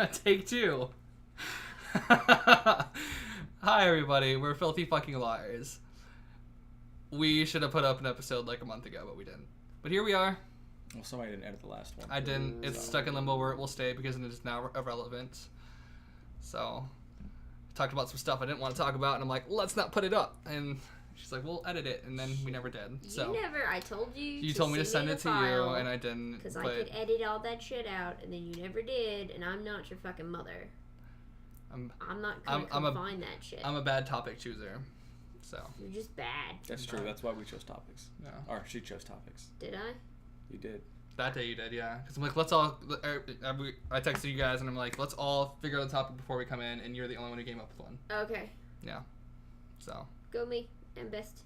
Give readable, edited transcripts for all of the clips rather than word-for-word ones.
Take two. Hi, everybody. We're Filthy Fucking Liars. We should have put up an episode like a month ago, but we didn't. But here we are. Well, somebody didn't edit the last one. I didn't. It's stuck in limbo where it will stay because it is now irrelevant. So, I talked about some stuff I didn't want to talk about, and I'm like, let's not put it up. And she's like, we'll edit it, and then we never did. So I told you. You told me to send it to you, and I didn't. Because I could edit all that shit out, and then you never did, and I'm not your fucking mother. I'm not gonna find that shit. I'm a bad topic chooser. So. You're just bad. That's true. That's why we chose topics. Yeah. Or she chose topics. Did I? You did. That day you did, yeah. Because I'm like, let's all... I texted you guys, and I'm like, let's all figure out the topic before we come in, and you're the only one who came up with one. Okay. Yeah. So. Go me. I'm best.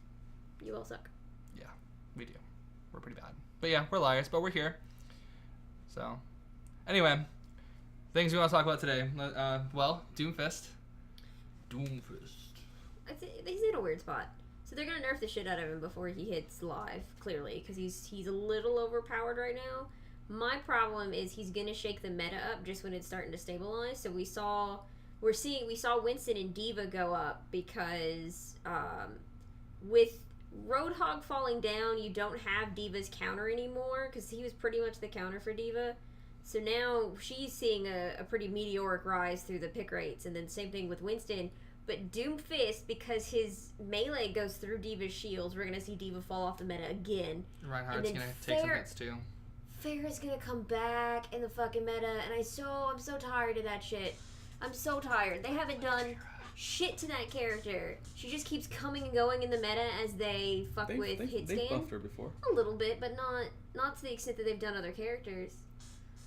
You all suck. Yeah, we do. We're pretty bad. But yeah, we're liars, but we're here. So. Anyway. Things we want to talk about today. Well, Doomfist. He's in a weird spot. So they're gonna nerf the shit out of him before he hits live, clearly, because he's a little overpowered right now. My problem is he's gonna shake the meta up just when it's starting to stabilize. So we saw Winston and D.Va go up because with Roadhog falling down, you don't have D.Va's counter anymore because he was pretty much the counter for D.Va. So now she's seeing a pretty meteoric rise through the pick rates, and then same thing with Winston. But Doomfist, because his melee goes through D.Va's shields, we're going to see D.Va fall off the meta again. Reinhardt's going to take some hits too. Pharah's going to come back in the fucking meta, and I'm so tired of that shit. I'm so tired. They haven't done shit to that character. She just keeps coming and going in the meta as they fuck with hit scan. They've buffed her before. A little bit, but not to the extent that they've done other characters.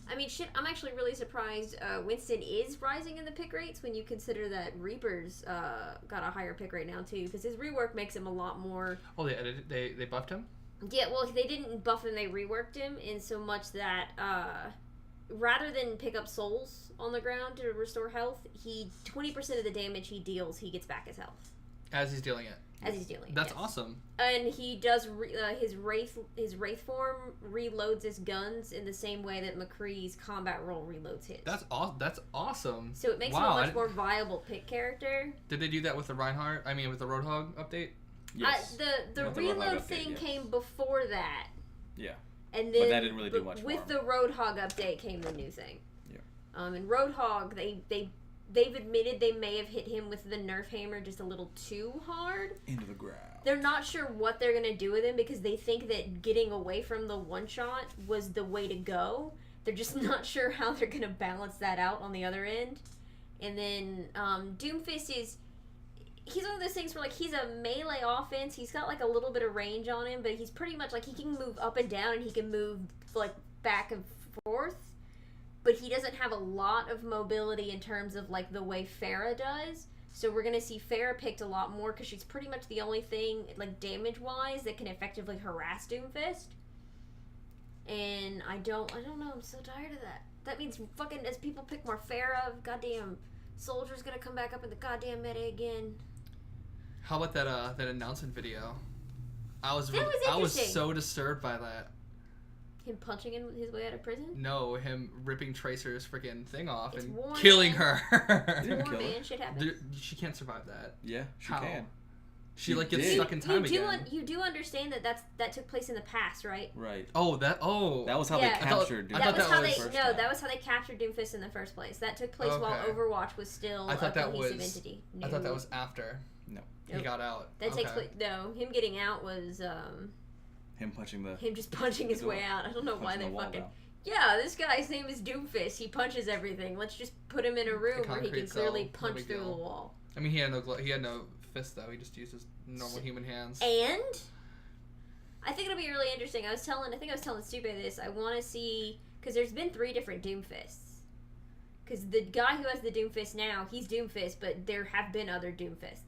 I mean, shit, I'm actually really surprised Winston is rising in the pick rates when you consider that Reaper's got a higher pick rate now, too, because his rework makes him a lot more... Oh, they buffed him? Yeah, well, they didn't buff him, they reworked him in so much that rather than pick up souls on the ground to restore health, 20% of the damage he deals, he gets back his health. As he's dealing it? As he's dealing it, That's yes. awesome. And he does his wraith form reloads his guns in the same way that McCree's combat roll reloads his. That's awesome. So it makes him a much more viable pick character. Did they do that with the with the Roadhog update? Yes. The reload thing came before that. Yeah. And then but that didn't really do much with for the Roadhog update came the new thing. Yeah. And Roadhog, they've admitted they may have hit him with the Nerf hammer just a little too hard. Into the ground. They're not sure what they're going to do with him because they think that getting away from the one-shot was the way to go. They're just not sure how they're going to balance that out on the other end. And then Doomfist he's one of those things where, like, he's a melee offense. He's got, like, a little bit of range on him, but he's pretty much, like, he can move up and down and he can move, like, back and forth. But he doesn't have a lot of mobility in terms of, like, the way Pharah does. So we're going to see Pharah picked a lot more because she's pretty much the only thing, like, damage-wise that can effectively harass Doomfist. And I don't know. I'm so tired of that. That means fucking as people pick more Pharah, goddamn Soldier's going to come back up in the goddamn meta again. How about that announcement video? I was so disturbed by that. Him punching his way out of prison? No, him ripping Tracer's freaking thing off and war, killing man. her. It's war, man. Shit happens. She can't survive that. Yeah, she How? can. She like gets stuck in time again. You do understand that took place in the past, right? Right. That was how they captured Doomfist. That was how they captured Doomfist in the first place. That took place while Overwatch was still a cohesive entity. I thought that was after. No. He got out. That takes place. No, him getting out was him just punching his way out. I don't know why they fucking. Yeah, this guy's name is Doomfist. He punches everything. Let's just put him in a room where he can clearly punch through the wall. I mean, he had no fist though. He just used his normal human hands. And I think it'll be really interesting. I think I was telling Stupid this. I want to see because there's been 3 different Doomfists. Because the guy who has the Doomfist now, he's Doomfist, but there have been other Doomfists.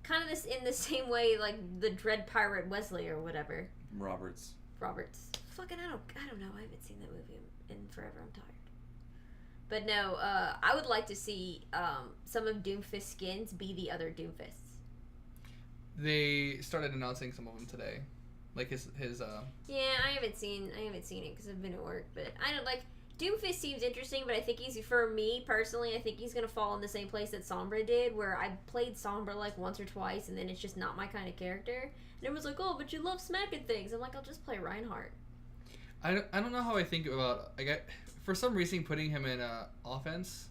Kind of this in the same way, like the Dread Pirate Wesley or whatever. Roberts. Fucking, I don't know. I haven't seen that movie in forever. I'm tired. But no, I would like to see some of Doomfist skins be the other Doomfists. They started announcing some of them today, like his. Yeah, I haven't seen it because I've been at work. But I don't like Doomfist seems interesting, but I think for me personally, I think he's gonna fall in the same place that Sombra did, where I played Sombra like once or twice, and then it's just not my kind of character. And everyone's like, "Oh, but you love smacking things." I'm like, I'll just play Reinhardt. I don't know how I think about. For some reason, putting him in offense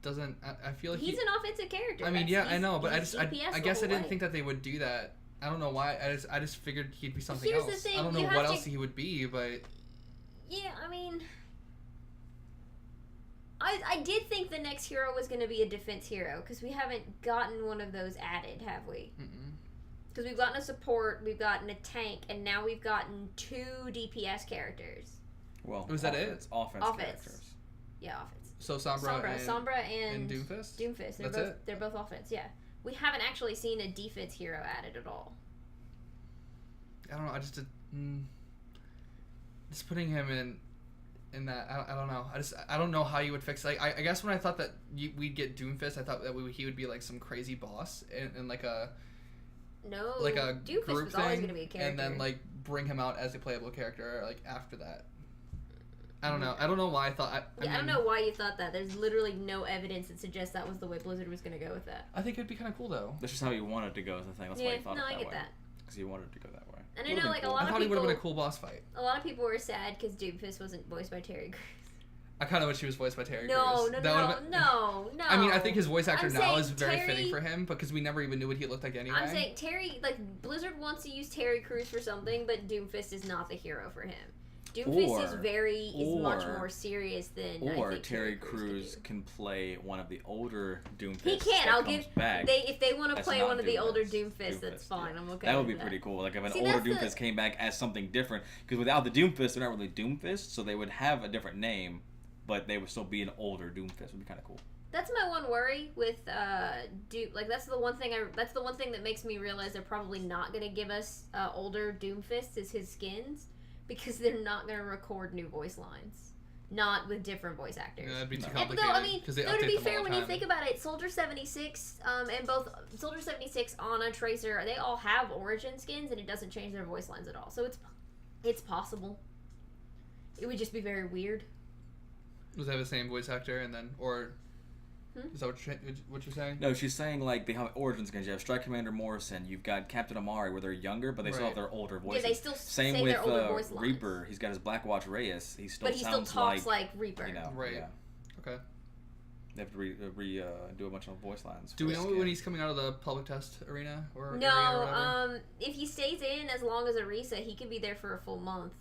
doesn't. I feel like he's an offensive character. I mean, I know, but I guess I didn't think that they would do that. I don't know why. I just figured he'd be something Here's else. The thing, I don't know what else he would be, but yeah, I mean, I did think the next hero was going to be a defense hero, because we haven't gotten one of those added, have we? Because we've gotten a support, we've gotten a tank, and now we've gotten 2 DPS characters. Well, was that it? It's offense characters. Yeah, offense. So Sombra and Doomfist? Doomfist. They're both offense, yeah. We haven't actually seen a defense hero added at all. I don't know, just putting him in that, I don't know. I don't know how you would fix it. I guess when I thought that we'd get Doomfist, I thought that he would be like some crazy boss and like a Doomfist group was thing, always going to be a character. and then like bring him out as a playable character like after that. I don't know. I don't know why I thought. I don't know why you thought that. There's literally no evidence that suggests that was the way Blizzard was going to go with that. I think it'd be kind of cool though. That's just how you wanted to go. Is the thing. That's why you thought it that way. I get that. Because you wanted to go that way. And I know, like, cool. a lot of people... I thought he would have been a cool boss fight. A lot of people were sad because Doomfist wasn't voiced by Terry Crews. I kind of wish he was voiced by Terry Crews. No. I mean, I think his voice actor now is very Terry... fitting for him because we never even knew what he looked like anyway. I'm saying Blizzard wants to use Terry Crews for something, but Doomfist is not the hero for him. Doomfist is much more serious than I think Terry Crews can play one of the older Doomfists. He can. If they want to play one of the older Doomfist, that's fine. Yeah. I'm okay. That would be pretty cool. Like if an older Doomfist came back as something different, because without the Doomfist, they're not really Doomfist, so they would have a different name, but they would still be an older Doomfist. Would be kind of cool. That's my one worry with that's the one thing that makes me realize they're probably not going to give us older Doomfists as his skins. Because they're not going to record new voice lines. Not with different voice actors. Yeah, that'd be too complicated. To be fair, when you think about it, Soldier 76 and both Soldier 76, Ana, Tracer, they all have origin skins, and it doesn't change their voice lines at all. So it's possible. It would just be very weird. Does they have the same voice actor and then, or... Is that what you're saying? No, she's saying like they have origin skins. You have Strike Commander Morrison. You've got Captain Amari, where they're younger, but they still have their older voices. Yeah, they still same say with their older voice lines. Reaper. He's got his Blackwatch Reyes. He still talks like Reaper. You know, right. Yeah. Okay. They have to do a bunch of voice lines. Do we know when he's coming out of the public test arena or no? If he stays in as long as Arisa, he could be there for a full month.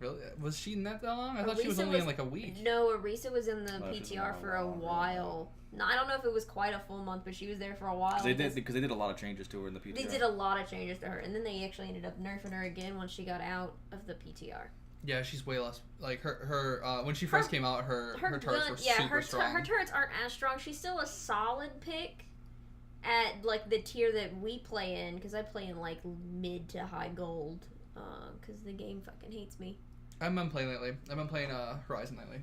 Really? Was she in that long? I thought she was only in like a week. No, Arisa was in the PTR for a while. No, I don't know if it was quite a full month, but she was there for a while. Because they did a lot of changes to her in the PTR. They did a lot of changes to her, and then they actually ended up nerfing her again once she got out of the PTR. Yeah, she's way less. Like her when she first came out, her turrets were super strong. Her turrets aren't as strong. She's still a solid pick at like the tier that we play in, because I play in like mid to high gold, because the game fucking hates me. I've been playing lately. I've been playing Horizon lately.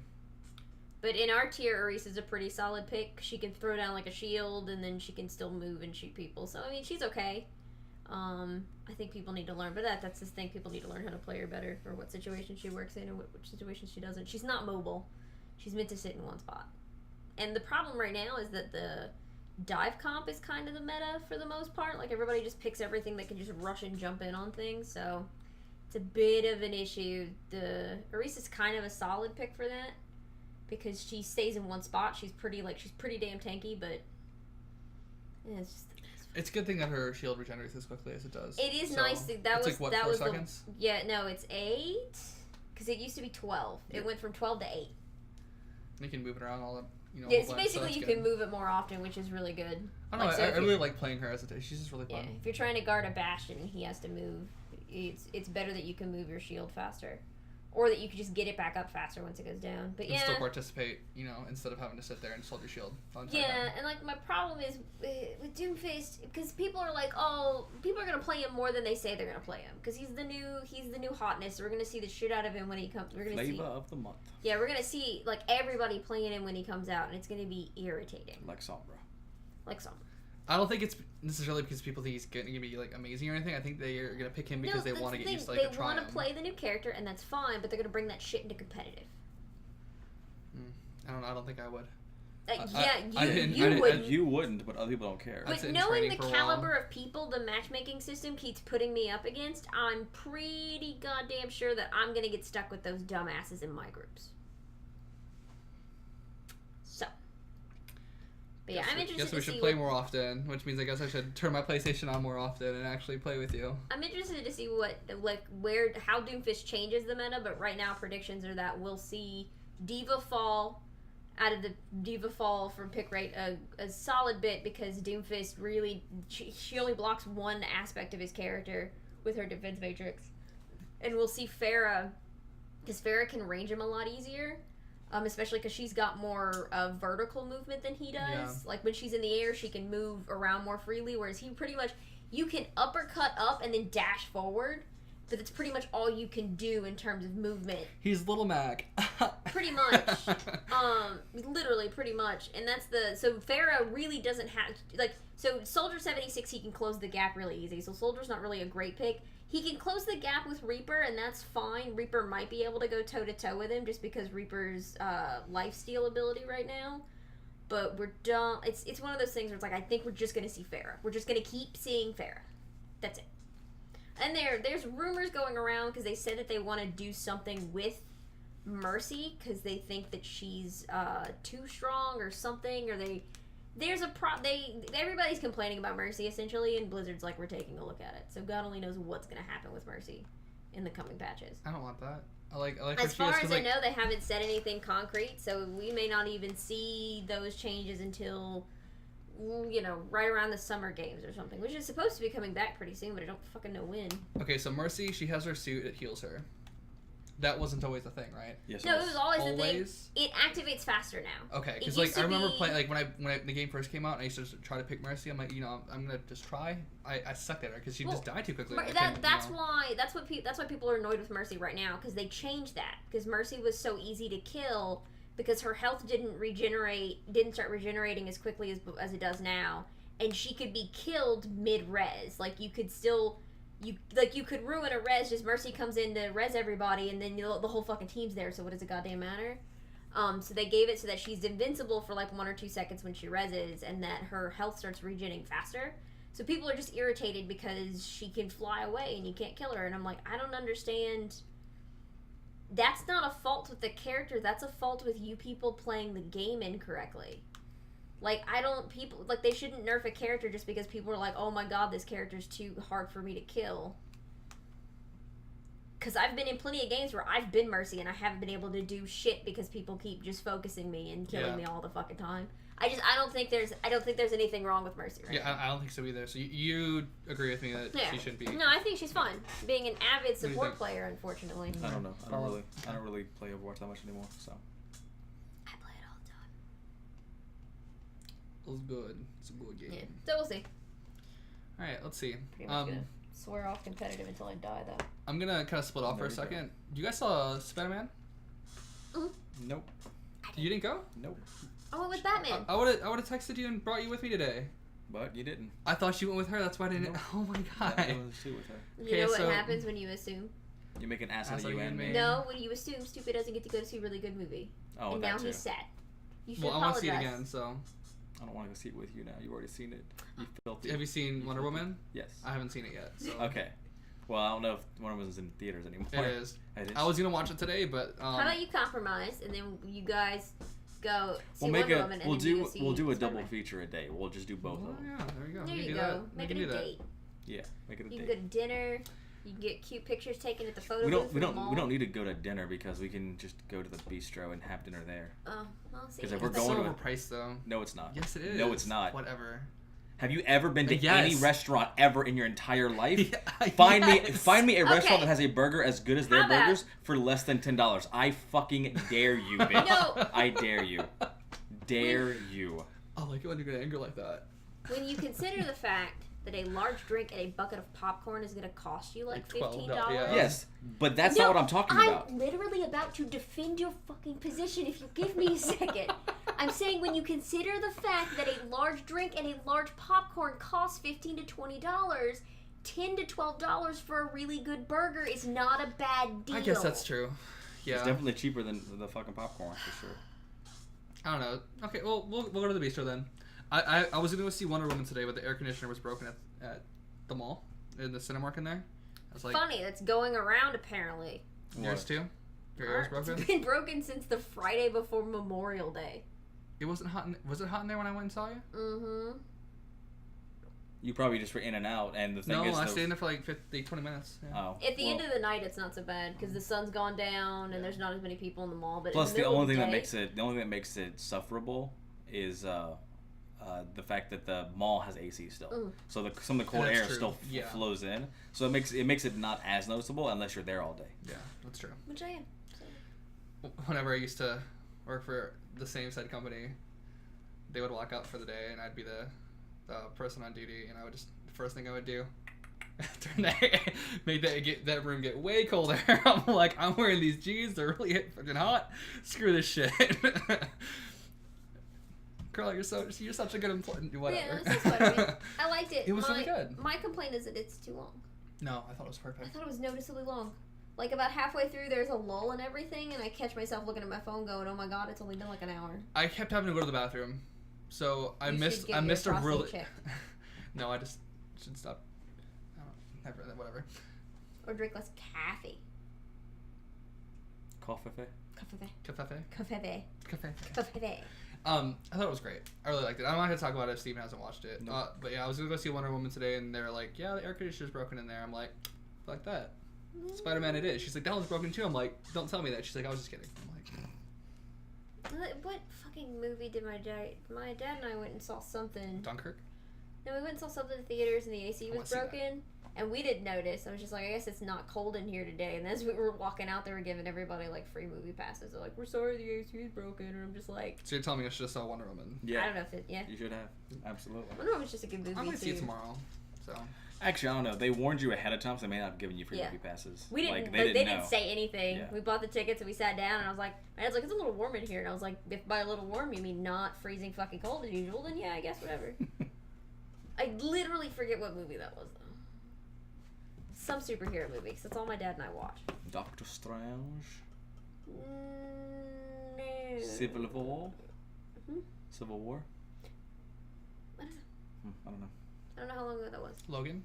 But in our tier, Arisa's a pretty solid pick. She can throw down like a shield, and then she can still move and shoot people. So I mean, she's okay. I think people need to learn, but that's the thing. People need to learn how to play her better, or what situation she works in, and which situations she doesn't. She's not mobile. She's meant to sit in one spot. And the problem right now is that the dive comp is kind of the meta for the most part. Like everybody just picks everything that can just rush and jump in on things. So it's a bit of an issue. The Arisa's kind of a solid pick for that, because she stays in one spot. She's pretty damn tanky, but yeah, it's a good thing that her shield regenerates as quickly as it does. It is nice. That was 4 seconds? It's 8, because it used to be 12. Yeah. It went from 12 to 8. You can move it around all that. Yeah, so basically you can move it more often, which is really good. I don't know. I really like playing her as a day. She's just really fun. Yeah, if you're trying to guard a bastion and he has to move, it's better that you can move your shield faster, or that you can just get it back up faster once it goes down. But and still participate, instead of having to sit there and just hold your shield. Yeah, and like my problem is with Doomfist, because people are like, oh, people are gonna play him more than they say they're gonna play him, because he's the new hotness. We're gonna see the shit out of him when he comes. We're gonna Flavor of the month. Yeah, we're gonna see like everybody playing him when he comes out, and it's gonna be irritating. Like Sombra. I don't think it's necessarily because people think he's going to be like amazing or anything. I think they're going to pick him because they want to get used to like a They triumph. want to play the new character, and that's fine. But they're going to bring that shit into competitive. I don't know. I don't think I would. You wouldn't. You wouldn't, but other people don't care. But knowing the caliber of people the matchmaking system keeps putting me up against, I'm pretty goddamn sure that I'm gonna get stuck with those dumbasses in my groups. So. But yeah, I'm interested to see. Guess we should play more often, which means I guess I should turn my PlayStation on more often and actually play with you. I'm interested to see how Doomfist changes the meta, but right now predictions are that we'll see Diva fall. Out of the Diva fall from pick rate a solid bit because Doomfist really she only blocks one aspect of his character with her defense matrix, and we'll see Pharah because Pharah can range him a lot easier, especially because she's got more vertical movement than he does. Yeah. Like when she's in the air, she can move around more freely, whereas he pretty much you can uppercut up and then dash forward. But that's pretty much all you can do in terms of movement. He's Little Mac. Pretty much. Literally, pretty much. And that's so Pharah really doesn't have, so Soldier 76, he can close the gap really easy. So Soldier's not really a great pick. He can close the gap with Reaper, and that's fine. Reaper might be able to go toe-to-toe with him just because Reaper's lifesteal ability right now. But we're done. It's one of those things where it's like, I think we're just going to see Pharah. We're just going to keep seeing Pharah. That's it. And there's rumors going around because they said that they want to do something with Mercy because they think that she's too strong or something, or everybody's complaining about Mercy essentially, and Blizzard's like, we're taking a look at it. So God only knows what's going to happen with Mercy in the coming patches. I don't want that. I like as far as I know, they haven't said anything concrete, so we may not even see those changes until right around the summer games or something, which is supposed to be coming back pretty soon, but I don't fucking know when. Okay, so Mercy, she has her suit, it heals her. That wasn't always the thing, right? Yes. No, it was always the thing. It activates faster now. Okay, because I remember playing when the game first came out, and I used to try to pick Mercy. I'm like, I'm gonna just try. I sucked at her because she just died too quickly. That's why people are annoyed with Mercy right now because they changed that because Mercy was so easy to kill. Because her health didn't start regenerating as quickly as it does now, and she could be killed mid-res. Like you could ruin a res. Just Mercy comes in to res everybody, and then the whole fucking team's there. So what does it goddamn matter? So they gave it so that she's invincible for like 1 or 2 seconds when she reses, and that her health starts regenerating faster. So people are just irritated because she can fly away and you can't kill her. And I'm like, I don't understand. That's not a fault with the character. That's a fault with you people playing the game incorrectly. They shouldn't nerf a character just because people are like, oh my god, this character's too hard for me to kill. Because I've been in plenty of games where I've been Mercy and I haven't been able to do shit because people keep just focusing me and killing me all the fucking time. I don't think there's anything wrong with Mercy right now. I don't think so either. So you agree with me that she shouldn't be? No, I think she's fun. Being an avid support player, unfortunately. I don't know. I don't really play Overwatch that much anymore. So I play it all the time. It was good. It's a good game. Yeah. So we'll see. All right, let's see. Pretty much gonna swear off competitive until I die, though. I'm gonna kind of split off for a second. You guys saw Spider-Man? Mm-hmm. Nope. You didn't go? Nope. I went with Batman. I would have texted you and brought you with me today. But you didn't. I thought you went with her. That's why I didn't. Nope. Oh my god. I went with her. You know what happens when you assume? You make an ass out of you and me. No, when you assume Stupid doesn't get to go to see a really good movie. Oh, and now he's sad. You should apologize. I want to see it again, so. I don't want to go see it with you now. You've already seen it. You filthy. Have you seen Wonder Woman? Yes. I haven't seen it yet. So. Okay. Well, I don't know if Wonder Woman's in theaters anymore. It is. I was gonna watch it today, but. How about you compromise and then you guys go see Wonder Woman and we'll do a double feature a day. We'll just do both of them. Yeah, there you go. There you go. Make it a date. Yeah, make it a date. You can go to dinner. You can get cute pictures taken at the photo booth. We don't need to go to dinner because we can just go to the bistro and have dinner there. Oh, well, see. Because if we're going to overpriced though. No, it's not. Yes, it is. No, it's not. Whatever. Have you ever been to any restaurant ever in your entire life? Find me a restaurant that has a burger as good as their burgers for less than $10. I fucking dare you, bitch. No. I dare you. Dare you. I like it when you get angry like that. When you consider the fact that a large drink and a bucket of popcorn is going to cost you like $15? Yeah. Yes, but that's not what I'm talking about. I'm literally about to defend your fucking position if you give me a second. I'm saying when you consider the fact that a large drink and a large popcorn costs $15 to $20, $10 to $12 for a really good burger is not a bad deal. I guess that's true. Yeah. It's definitely cheaper than the fucking popcorn, for sure. I don't know. Okay, well, we'll go to the bistro then. I was going to go see Wonder Woman today, but the air conditioner was broken at the mall, in the Cinemark in there. I was like, funny, that's going around apparently. Yours too? Your air was broken? It's been broken since the Friday before Memorial Day. It wasn't hot. Was it hot in there when I went and saw you? Mm-hmm. You probably just were in and out, and the thing is... No, I stayed in there for like 20 minutes. Yeah. Oh. At the end of the night, it's not so bad because the sun's gone down and there's not as many people in the mall. But Plus, in the the only thing day, that makes it sufferable is the fact that the mall has AC still, so some of the cold air still flows in. So it makes it not as noticeable unless you're there all day. Yeah, that's true. Which I am. So. Whenever I used to work for the same said company, they would walk out for the day, and I'd be the person on duty, and I would just, the first thing I would do, turn make that room get way colder. I'm like, I'm wearing these jeans, they're really fucking hot. Screw this shit. Krell, you're such a good employee. Whatever. Yeah, that's what I mean. I liked it. It was really good. My complaint is that it's too long. No, I thought it was I perfect. thought it was noticeably long. Like about halfway through, there's a lull and everything, and I catch myself looking at my phone, going, "Oh my god, it's only been like an hour." I kept having to go to the bathroom, so I You missed should get your a really. prostate checked. No, I just should stop. I don't, never, whatever. Or drink less coffee. Coffee? Coffee. Cafe. Coffee. I thought it was great. I really liked it. I'm not gonna talk about it if Steven hasn't watched it. Nope. But yeah, I was gonna go see Wonder Woman today, and they're like, "Yeah, the air conditioner's broken in there." I'm like, "Like that." Spider-Man, it is. She's like, "That one's broken too." I'm like, "Don't tell me that." She's like, "I was just kidding." I'm like, What fucking movie did my dad and I went and saw something. Dunkirk. No, we went and saw something in the theaters and the AC I was wanna see broken. And we didn't notice. I was just like, I guess it's not cold in here today. And as we were walking out, they were giving everybody like free movie passes. They're like, "We're sorry the AC is broken." And I'm just like, So you're telling me I should have saw Wonder Woman? Yeah. I don't know if it, yeah. You should have. Absolutely. Wonder Woman's just a good movie I might too. see it tomorrow. So. Actually, I don't know. They warned you ahead of time, so they may not have given you free Yeah. movie passes. We didn't. Like, They didn't didn't know. say anything. Yeah. We bought the tickets and we sat down. And I was like, my dad's like, "It's a little warm in here." And I was like, "If by a little warm you mean not freezing fucking cold as usual, then yeah, I guess whatever." I literally forget what movie that was though. Some superhero movie, 'cause that's all my dad and I watch. Doctor Strange. No. Civil War. Hmm? Civil War. I don't know. I don't know. I don't know how long ago that was. Logan.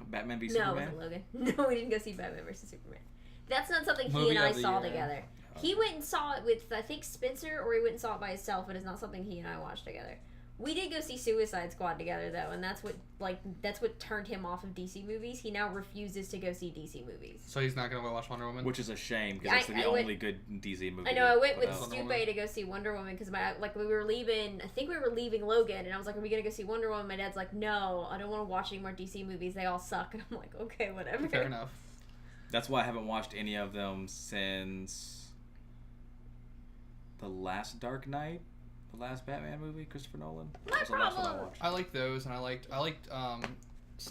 Batman v No, Superman. it wasn't Logan. No, we didn't go see Batman vs Superman. That's not something he Movie and I of the saw year. together. He went and saw it with, I think, Spencer, or he went and saw it by himself, but it's not something he and I watched together. We did go see Suicide Squad together, though, and that's what turned him off of DC movies. He now refuses to go see DC movies. So he's not gonna go watch Wonder Woman. Which is a shame because it's the only good DC movie. I know. I went with Wonder Stupe Woman. to go see Wonder Woman because we were leaving. I think we were leaving Logan, and I was like, "Are we gonna go see Wonder Woman?" My dad's like, "No, I don't want to watch any more DC movies. They all suck." And I'm like, "Okay, whatever." Fair enough. That's why I haven't watched any of them since the last Dark Knight, the last Batman movie, Christopher Nolan. My That was the last one I problem- watched. I liked those, and I liked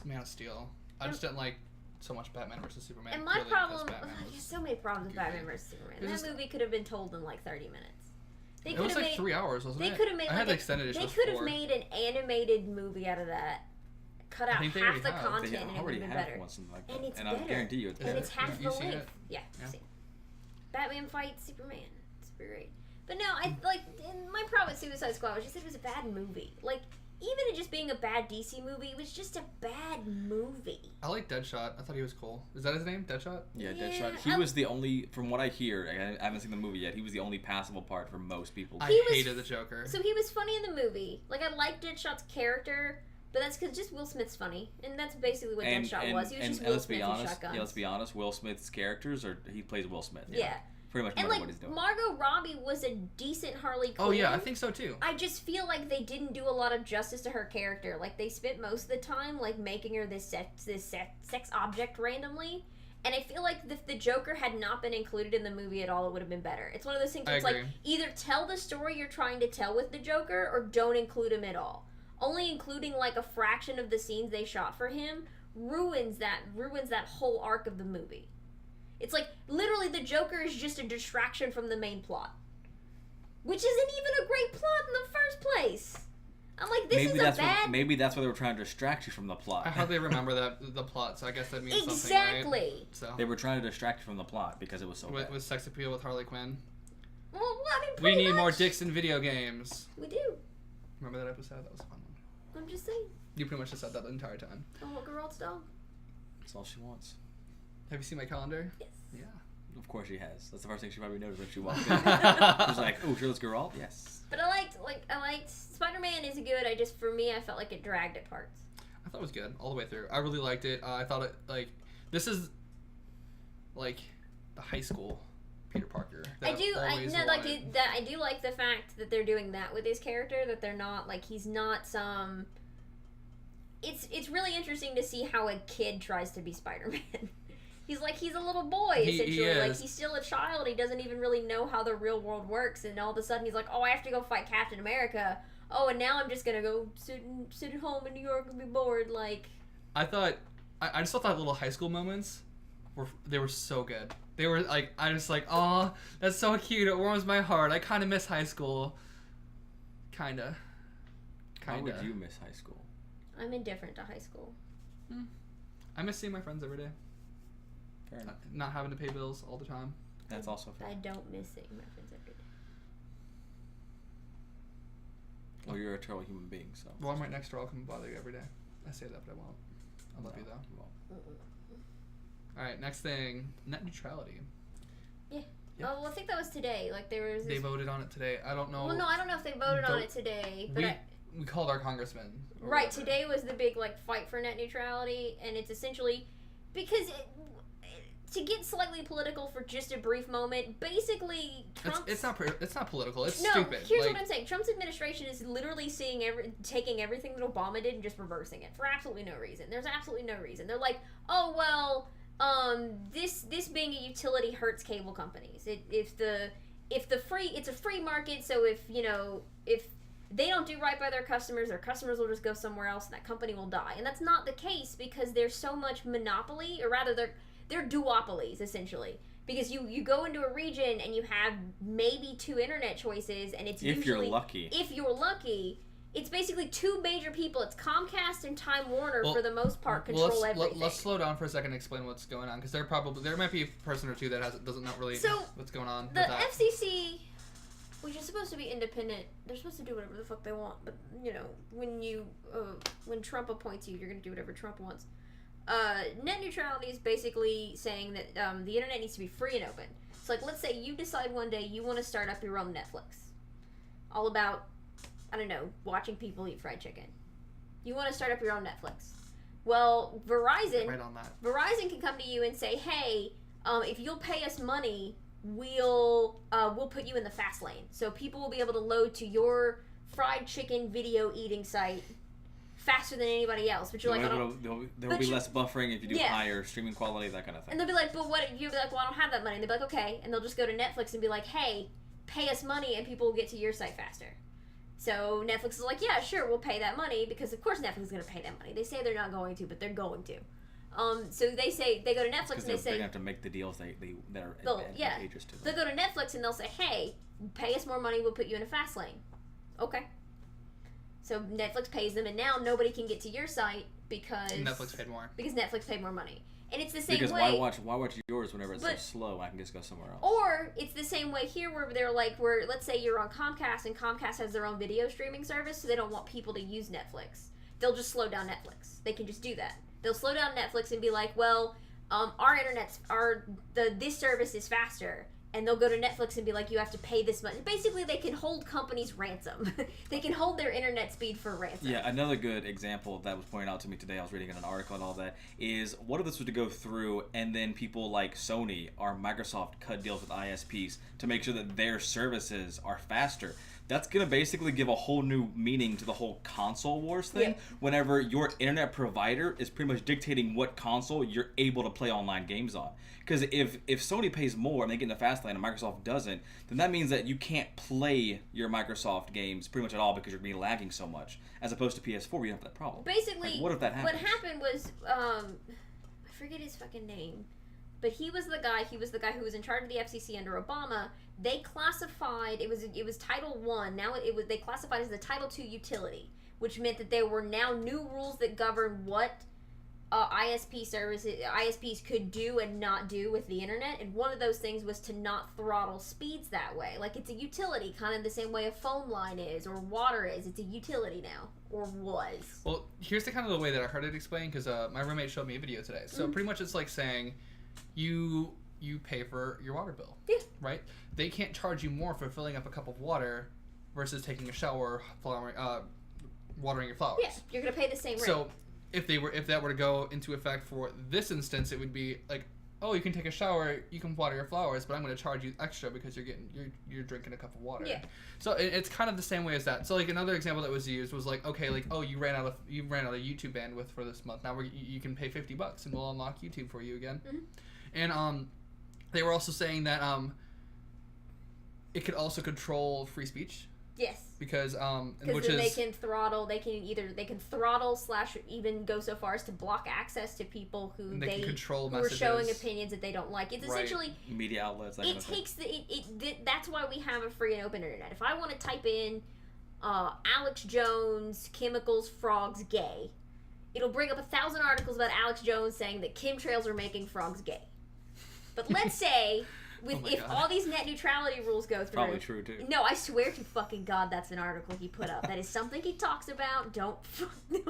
Man of Steel. I just didn't like so much Batman versus Superman. And my purely because problem, Batman there's was- so many problems with goofy. Batman vs Superman. It was That just- movie could have been told in like 30 minutes. They It could was have like made. 3 hours, wasn't They it? could have made I like had the extended issue. They was could have 4. made an animated movie out of that. Cut I out think they half already the have. content, They and it would already have been have better. one something like that. And it's I better. guarantee you it's And better. it's half You the seen length. it? Yeah, Yeah. I've seen it. Batman fights Superman. It's super great. But no, I like. And my problem with Suicide Squad was just it was a bad movie. Like even it just being a bad DC movie, it was just a bad movie. I like Deadshot. I thought he was cool. Is that his name? Deadshot? Yeah, Yeah, Deadshot. He was the only, from what I hear, I haven't seen the movie yet, he was the only passable part for most people. I He was- hated the Joker. So he was funny in the movie. Like I liked Deadshot's character, but that's because just Will Smith's funny, and that's basically what Deadshot was. He was just Will let's Smith be with honest. shotguns. Yeah, let's be honest. Will Smith's characters he plays Will Smith. Yeah. Pretty much no And matter like what he's doing. Margot Robbie was a decent Harley Quinn. Oh yeah, I think so too. I just feel like they didn't do a lot of justice to her character. Like they spent most of the time like making her this sex object randomly. And I feel like if the Joker had not been included in the movie at all, it would have been better. It's one of those things where I it's like agree. either tell the story you're trying to tell with the Joker or don't include him at all. only including like a fraction of the scenes they shot for him ruins that whole arc of the movie. It's like literally the Joker is just a distraction from the main plot, which isn't even a great plot in the first place. I'm like, maybe that's why they were trying to distract you from the plot. I hardly remember the plot, so I guess that means exactly. something, right? So they were trying to distract you from the plot because it was so bad. With sex appeal with Harley Quinn. Well, I mean, we need more dicks in video games. We do. Remember that episode? That was a fun one. I'm just saying. You pretty much just said that the entire time. I want Geralt's dog. That's all she wants. Have you seen my calendar? Yes. Yeah. Of course she has. That's the first thing she probably noticed when she walked in. She was like, "Oh, sure, that's Geralt." Yes. But I liked Spider-Man is good. For me, I felt like it dragged at parts. I thought it was good all the way through. I really liked it. I thought it this is like the high school Peter Parker. I do like the fact that they're doing that with his character. That they're not like he's not some. It's really interesting to see how a kid tries to be Spider-Man. He's a little boy, essentially. He is. Like, he's still a child. He doesn't even really know how the real world works. And all of a sudden, he's like, oh, I have to go fight Captain America. Oh, and now I'm just going to go sit at home in New York and be bored. Like, I just thought little high school moments were so good. They were, like, I just like, oh, that's so cute. It warms my heart. I kind of miss high school. Kinda. Why would you miss high school? I'm indifferent to high school. I miss seeing my friends every day. Fair enough. Not having to pay bills all the time. That's also fair. I don't miss seeing my friends every day. Well, you're a terrible human being, so. Well, I'm right next door. I'll come bother you every day. I say that, but I won't. I love you, though. You won't. Alright, next thing. Net neutrality. Yeah. Yeah. Oh, well, I think that was today. Like, there was They voted on it today. I don't know. Well, no, I don't know if they voted on it today, but we called our congressman. Right, today was the big, like, fight for net neutrality, and it's essentially... Because to get slightly political for just a brief moment, basically Trump's... It's not political. It's no, stupid. Here's what I'm saying. Trump's administration is literally taking everything that Obama did and just reversing it for absolutely no reason. There's absolutely no reason. They're like, oh, well, this being a utility hurts cable companies. It's a free market, so if they don't do right by their customers will just go somewhere else and that company will die. And that's not the case because there's so much monopoly, or rather they're duopolies, essentially. Because you go into a region and you have maybe 2 internet choices, and it's if you're lucky, it's basically 2 major people. It's Comcast and Time Warner for the most part control everything. Let's slow down for a second and explain what's going on, because there might be a person or two that doesn't know really what's going on. The FCC, which is supposed to be independent, they're supposed to do whatever the fuck they want. But when Trump appoints you, you're gonna do whatever Trump wants. Net neutrality is basically saying that the internet needs to be free and open. So, like, let's say you decide one day you want to start up your own Netflix, all about, I don't know, watching people eat fried chicken. You want to start up your own Netflix. Well, Verizon can come to you and say, hey, if you'll pay us money, we'll put you in the fast lane. So people will be able to load to your fried chicken video eating site faster than anybody else. But you're there will be less buffering if you do higher streaming quality, that kind of thing. And they'll be like, but what? You'll be like, well, I don't have that money. And they'll be like, okay. And they'll just go to Netflix and be like, hey, pay us money and people will get to your site faster. So Netflix is like, yeah, sure, we'll pay that money, because of course Netflix is going to pay that money. They say they're not going to, but they're going to. So they go to Netflix and they say... they're going to have to make the deals that are advantageous to them. They'll go to Netflix and they'll say, hey, pay us more money, we'll put you in a fast lane. Okay. So Netflix pays them, and now nobody can get to your site because... Netflix paid more. Because Netflix paid more money. And it's the same way... Because why watch yours whenever it's so slow? I can just go somewhere else. Or it's the same way here where they're like, let's say you're on Comcast, and Comcast has their own video streaming service, so they don't want people to use Netflix. They'll just slow down Netflix. They can just do that. They'll slow down Netflix and be like, well, this service is faster. And they'll go to Netflix and be like, you have to pay this much. Basically, they can hold companies ransom. They can hold their internet speed for ransom. Yeah, another good example that was pointed out to me today, I was reading in an article and all that, is what if this was to go through and then people like Sony or Microsoft cut deals with ISPs to make sure that their services are faster? that's going to basically give a whole new meaning to the whole console wars thing. Yeah. Whenever your internet provider is pretty much dictating what console you're able to play online games on. Because if Sony pays more and they get in the fast lane and Microsoft doesn't, then that means that you can't play your Microsoft games pretty much at all because you're being lagging so much. As opposed to PS4, you don't have that problem. Basically, like, what if that happened? What happened was, I forget his fucking name, but he was the guy who was in charge of the FCC under Obama. They classified, it was Title I, now they classified as the Title II utility, which meant that there were now new rules that govern what ISPs could do and not do with the internet, and one of those things was to not throttle speeds that way. Like, it's a utility, kind of the same way a phone line is, or water is. It's a utility now, or was. Well, here's the kind of the way that I heard it explained, because my roommate showed me a video today. So pretty much it's like saying, you pay for your water bill, right? They can't charge you more for filling up a cup of water versus taking a shower, watering your flowers. Yeah, you're gonna pay the same rate. So if that were to go into effect for this instance, it would be like, oh, you can take a shower, you can water your flowers, but I'm going to charge you extra because you're drinking a cup of water. Yeah. So it's kind of the same way as that. So like another example that was used was like, okay, like, oh, you ran out of YouTube bandwidth for this month. Now you can pay $50 and we'll unlock YouTube for you again. Mm-hmm. And they were also saying that it could also control free speech. Yes. Because they can throttle / even go so far as to block access to people who can control who are showing opinions that they don't like. It's essentially media outlets. That's why we have a free and open internet. If I want to type in Alex Jones chemicals frogs gay, it'll bring up 1,000 articles about Alex Jones saying that chemtrails are making frogs gay. But let's say all these net neutrality rules go through, probably true too. No, I swear to fucking God, that's an article he put up. That is something he talks about. Don't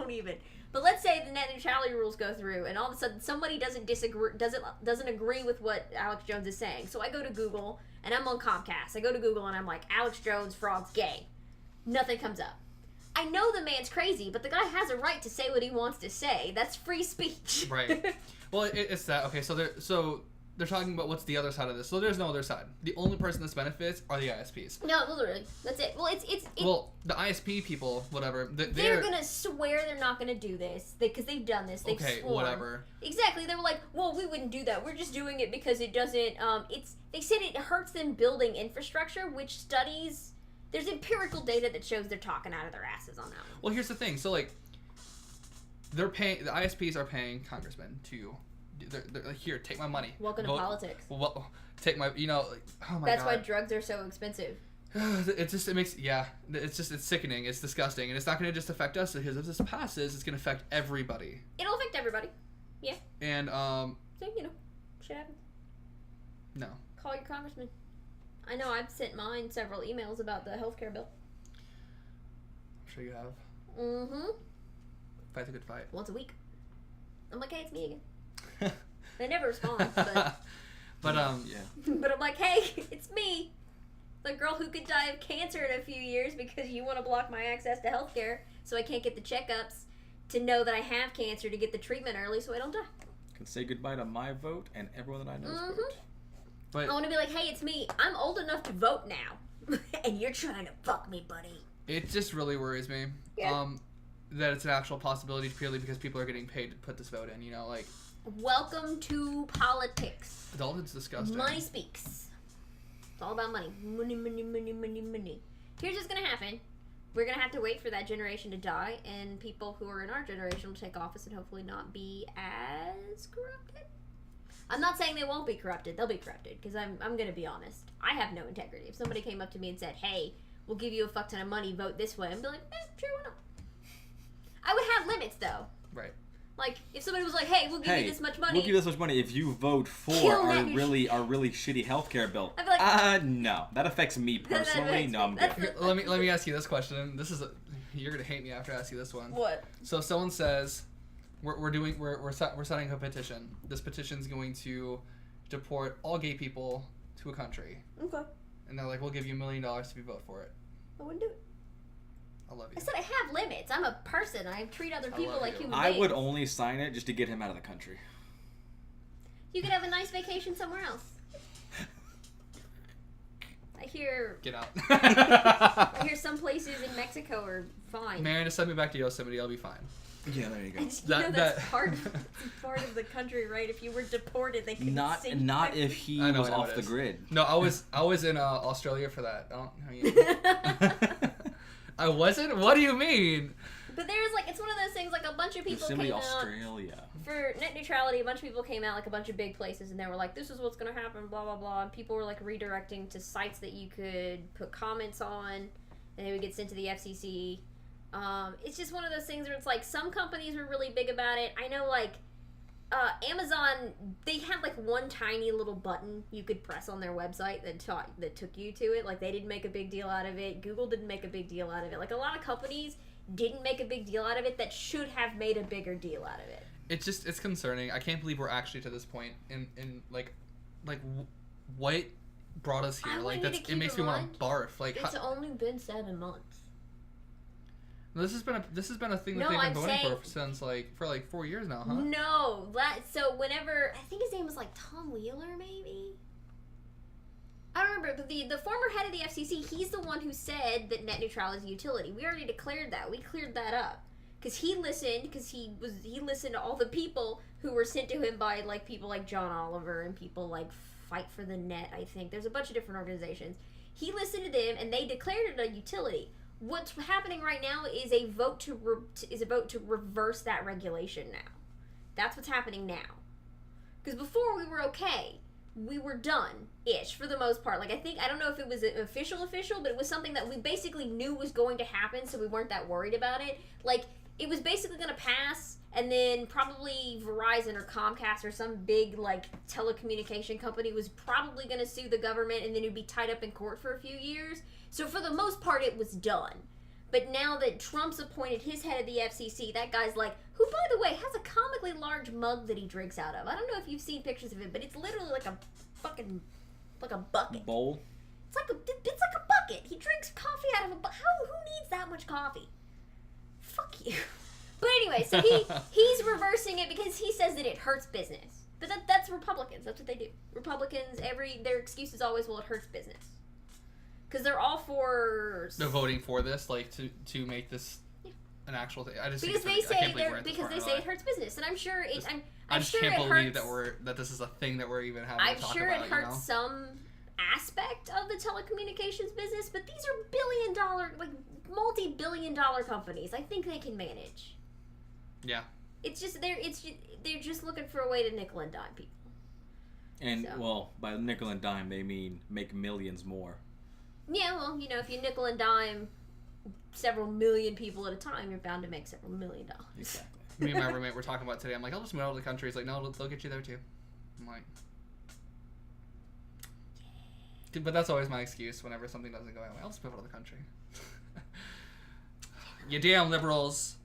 even. But let's say the net neutrality rules go through, and all of a sudden somebody doesn't agree with what Alex Jones is saying. So I go to Google, and I'm on Comcast. I go to Google, and I'm like, Alex Jones frogs gay. Nothing comes up. I know the man's crazy, but the guy has a right to say what he wants to say. That's free speech. Right. Well, it's that. Okay, so they're talking about what's the other side of this. So there's no other side. The only person that benefits are the ISPs. No, literally. That's it. Well, well, the ISP people, whatever. They're going to swear they're not going to do this because they've done this. They've sworn. Whatever. Exactly. They were like, well, we wouldn't do that. We're just doing it because it doesn't, they said it hurts them building infrastructure, which studies, there's empirical data that shows they're talking out of their asses on that one. Well, here's the thing. So, like, the ISPs are paying congressmen to... They're like, here, take my money. Welcome to politics. Well, take my, oh my That's God. Why drugs are so expensive. It's sickening. It's disgusting. And it's not going to just affect us because if this passes, it's going to affect everybody. It'll affect everybody. Yeah. And, so, shit happens. No. Call your congressman. I know I've sent mine several emails about the healthcare bill. I'm sure you have. Mm-hmm. Fight's a good fight. Once a week. I'm like, hey, it's me again. They never respond, but yeah. But I'm like, hey, it's me, the girl who could die of cancer in a few years because you want to block my access to healthcare, so I can't get the checkups to know that I have cancer to get the treatment early, so I don't die. Can say goodbye to my vote and everyone that I know's vote. But I want to be like, hey, it's me. I'm old enough to vote now, and you're trying to fuck me, buddy. It just really worries me. Yeah. That it's an actual possibility purely because people are getting paid to put this vote in. Like. Welcome to politics. Adulthood's disgusting. Money speaks. It's all about money. Money, money, money, money, money. Here's what's going to happen. We're going to have to wait for that generation to die, and people who are in our generation will take office and hopefully not be as corrupted. I'm not saying they won't be corrupted. They'll be corrupted, because I'm going to be honest. I have no integrity. If somebody came up to me and said, hey, we'll give you a fuck ton of money, vote this way, I'd be like, sure, why not? I would have limits, though. Right. Like, if somebody was like, hey, we'll give you this much money. We'll give you this much money if you vote for our really shitty healthcare bill. I'd be like, no. That affects me personally. No, I'm good. Let me ask you this question. You're going to hate me after I ask you this one. What? So someone says, we're signing a petition. This petition's going to deport all gay people to a country. Okay. And they're like, we'll give you $1 million if you vote for it. I wouldn't do it. I love you. I said I have limits. I'm a person. I treat other people like human I beings. would only sign it just to get him out of the country. You could have a nice vacation somewhere else. I hear Get out. I hear some places in Mexico are fine. Man, just send me back to Yosemite. I'll be fine. Yeah, there you go. That's part of the country, right? If you were deported, they couldn't see you. Not if he I know was how off it the is. grid. No, I was in Australia for that. I wasn't? What do you mean? But there's like, it's one of those things, like a bunch of people Yosemite, came out Australia. for net neutrality. A bunch of people came out, like a bunch of big places, and they were like, this is what's going to happen, blah, blah, blah. And people were like redirecting to sites that you could put comments on, and they would get sent to the FCC. It's just one of those things where it's like, some companies were really big about it. I know, like, Amazon, they had like one tiny little button you could press on their website that took you to it. Like, they didn't make a big deal out of it. Google didn't make a big deal out of it. Like, a lot of companies didn't make a big deal out of it that should have made a bigger deal out of it. It's concerning. I can't believe we're actually to this point in what brought us here. Like, it makes me want to barf. Like, it's only been 7 months. This has been a thing that they've been voting for since for 4 years now, huh? No, so whenever, I think his name was like Tom Wheeler, maybe. I don't remember, but the former head of the FCC, he's the one who said that net neutrality is a utility. We already declared that. We cleared that up because he listened to all the people who were sent to him by like people like John Oliver and people like Fight for the Net. I think there's a bunch of different organizations. He listened to them and they declared it a utility. What's happening right now is a vote to reverse that regulation now. That's what's happening now. Because before we were okay. We were done-ish for the most part. Like, I don't know if it was official, but it was something that we basically knew was going to happen, so we weren't that worried about it. Like, it was basically going to pass, and then probably Verizon or Comcast or some big, like, telecommunication company was probably going to sue the government, and then it'd be tied up in court for a few years. So for the most part, it was done. But now that Trump's appointed his head of the FCC, that guy's like, who, by the way, has a comically large mug that he drinks out of. I don't know if you've seen pictures of it, but it's literally like a fucking, like a bucket. Bowl? It's like a bucket. He drinks coffee out of a bucket. Who needs that much coffee? Fuck you. But anyway, so he's reversing it because he says that it hurts business. But that's Republicans. That's what they do. Republicans, their excuse is always, well, it hurts business. Because they're all for... They're voting for this, like, to make this an actual thing. I just because they say it hurts business, and I'm sure it. I just can't believe that this is a thing that we're even having to talk about. I'm sure it hurts some aspect of the telecommunications business, but these are billion-dollar, like multi-billion-dollar companies. I think they can manage. Yeah. It's just they're just looking for a way to nickel and dime people. And well, by nickel and dime they mean make millions more. Yeah, well, if you nickel and dime several million people at a time, you're bound to make several $1 million. Exactly. Me and my roommate were talking about today. I'm like, I'll just move out of the country. He's like, no, they'll get you there too. I'm like, but that's always my excuse whenever something doesn't go my way. I'll just move out of the country. You damn liberals.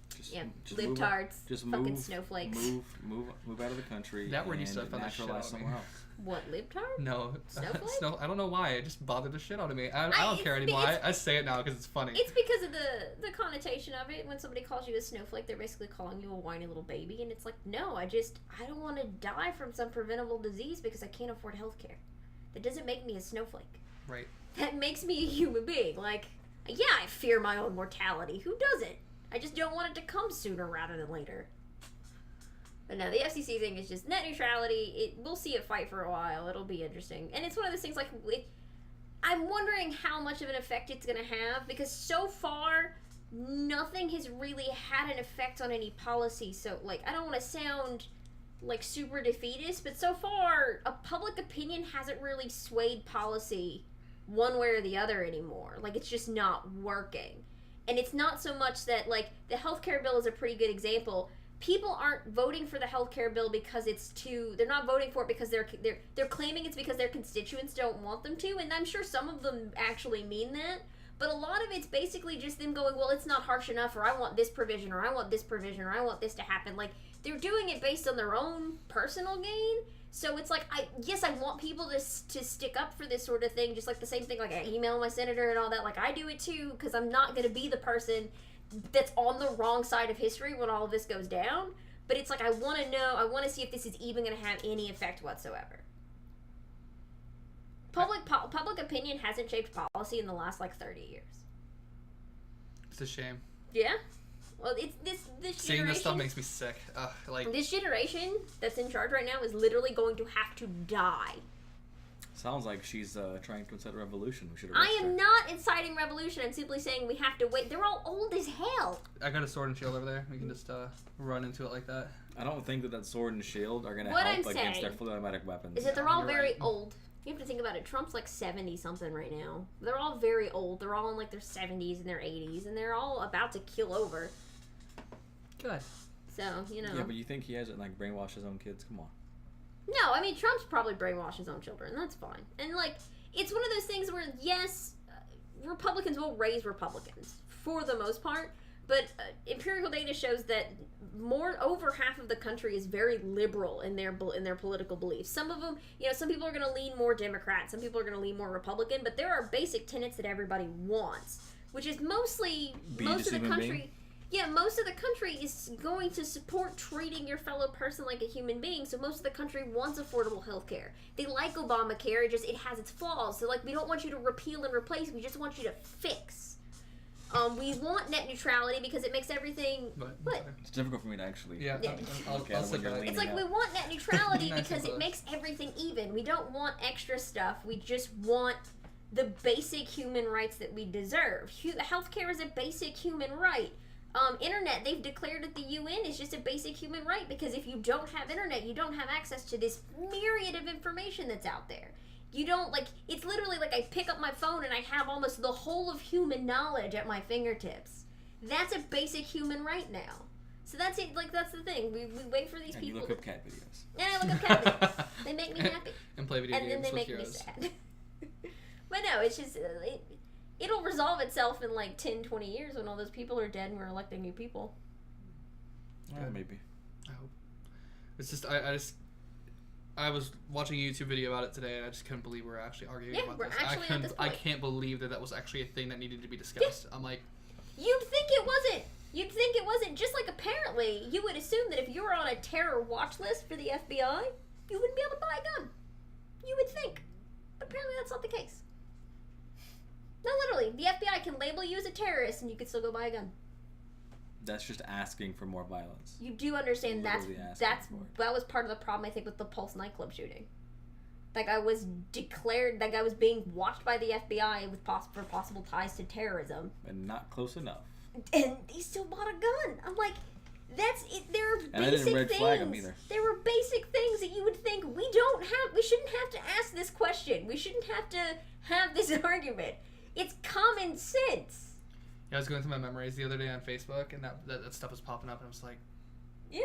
Just libtards. Just fucking move, snowflakes. Move out of the country. That word and used to offend the shit out of me. somewhere else. What, libtard? No. Snowflake? I don't know why. It just bothered the shit out of me. I don't care anymore. I say it now because it's funny. It's because of the connotation of it. When somebody calls you a snowflake, they're basically calling you a whiny little baby. And it's like, no, I don't want to die from some preventable disease because I can't afford health care. That doesn't make me a snowflake. Right. That makes me a human being. Like, yeah, I fear my own mortality. Who doesn't? I just don't want it to come sooner rather than later. But no, the FCC thing is just net neutrality. We'll see it fight for a while. It'll be interesting. And it's one of those things, like, I'm wondering how much of an effect it's going to have, because so far, nothing has really had an effect on any policy. So, like, I don't want to sound, like, super defeatist, but so far, public opinion hasn't really swayed policy one way or the other anymore. Like, it's just not working. And it's not so much that, like, the healthcare bill is a pretty good example. People aren't voting for the healthcare bill because they're not voting for it because they're claiming it's because their constituents don't want them to, and I'm sure some of them actually mean that. But a lot of it's basically just them going, well, it's not harsh enough, or I want this provision, or I want this provision, or I want this to happen. Like, they're doing it based on their own personal gain. So it's like, I want people to stick up for this sort of thing, just like the same thing, like I email my senator and all that. Like, I do it too, because I'm not going to be the person that's on the wrong side of history when all of this goes down. But it's like, I want to see if this is even going to have any effect whatsoever. Public opinion hasn't shaped policy in the last like 30 years. It's a shame. Yeah. Well, it's this Seeing generation. this stuff makes me sick. Like This generation that's in charge right now is literally going to have to die. Sounds like she's trying to incite a revolution. We should I arrest her. am not inciting revolution. I'm simply saying we have to wait. They're all old as hell. I got a sword and shield over there. We can just run into it like that. I don't think that sword and shield are going to What help I'm against their saying fully automatic weapons. Is that they're all You're very right. old. You have to think about it. Trump's like 70 something right now. They're all very old. They're all in like their 70s and their 80s, and they're all about to kill over. Good. So, you know. Yeah, but you think he hasn't like brainwashed his own kids? Come on. No, I mean, Trump's probably brainwashed his own children. That's fine. And, like, it's one of those things where, yes, Republicans will raise Republicans for the most part, but empirical data shows that over half of the country is very liberal in their political beliefs. Some of them, you know, some people are going to lean more Democrat, some people are going to lean more Republican, but there are basic tenets that everybody wants, which is mostly most of the country. Yeah, most of the country is going to support treating your fellow person like a human being, so most of the country wants affordable health care. They like Obamacare, it has its flaws. So, like, we don't want you to repeal and replace, we just want you to fix. We want net neutrality because it makes everything... What? It's difficult for me to actually... Yeah, Yeah. I'll sit back. It's like we want net neutrality Nice because and it close. makes everything even. We don't want extra stuff. We just want the basic human rights that we deserve. Healthcare is a basic human right. Internet, they've declared at the UN, is just a basic human right because if you don't have internet, you don't have access to this myriad of information that's out there. You don't, like, it's literally like I pick up my phone and I have almost the whole of human knowledge at my fingertips. That's a basic human right now. So that's it, like, that's the thing. We wait for these And people. you look up cat videos. And I look up cat videos. They make me happy. And play video And then games they with make me heroes. sad. But no, it's just, it'll resolve itself in like 10, 20 years when all those people are dead and we're electing new people. Well, maybe. I hope. It's just I was watching a YouTube video about it today, and I just couldn't believe we're actually arguing Yeah, about we're this. actually at this I point. can't believe that was actually a thing that needed to be discussed. I'm like, You'd think it wasn't. You'd think it wasn't. Just like apparently, you would assume that if you were on a terror watch list for the FBI, you wouldn't be able to buy a gun. You would think. But apparently that's not the case. No, literally, the FBI can label you as a terrorist and you can still go buy a gun. That's just asking for more violence. You do understand Literally that asking for it. was part of the problem, I think, with the Pulse nightclub shooting. That guy was declared, that guy was being watched by the FBI with for possible ties to terrorism. And not close enough. And he still bought a gun. I'm like, that's it. There are And I basic didn't red things. flag him either. There were basic things that you would think we shouldn't have to ask this question. We shouldn't have to have this argument. It's common sense. yeah, I was going through my memories the other day on Facebook, and that stuff was popping up, and I was like, Yeah.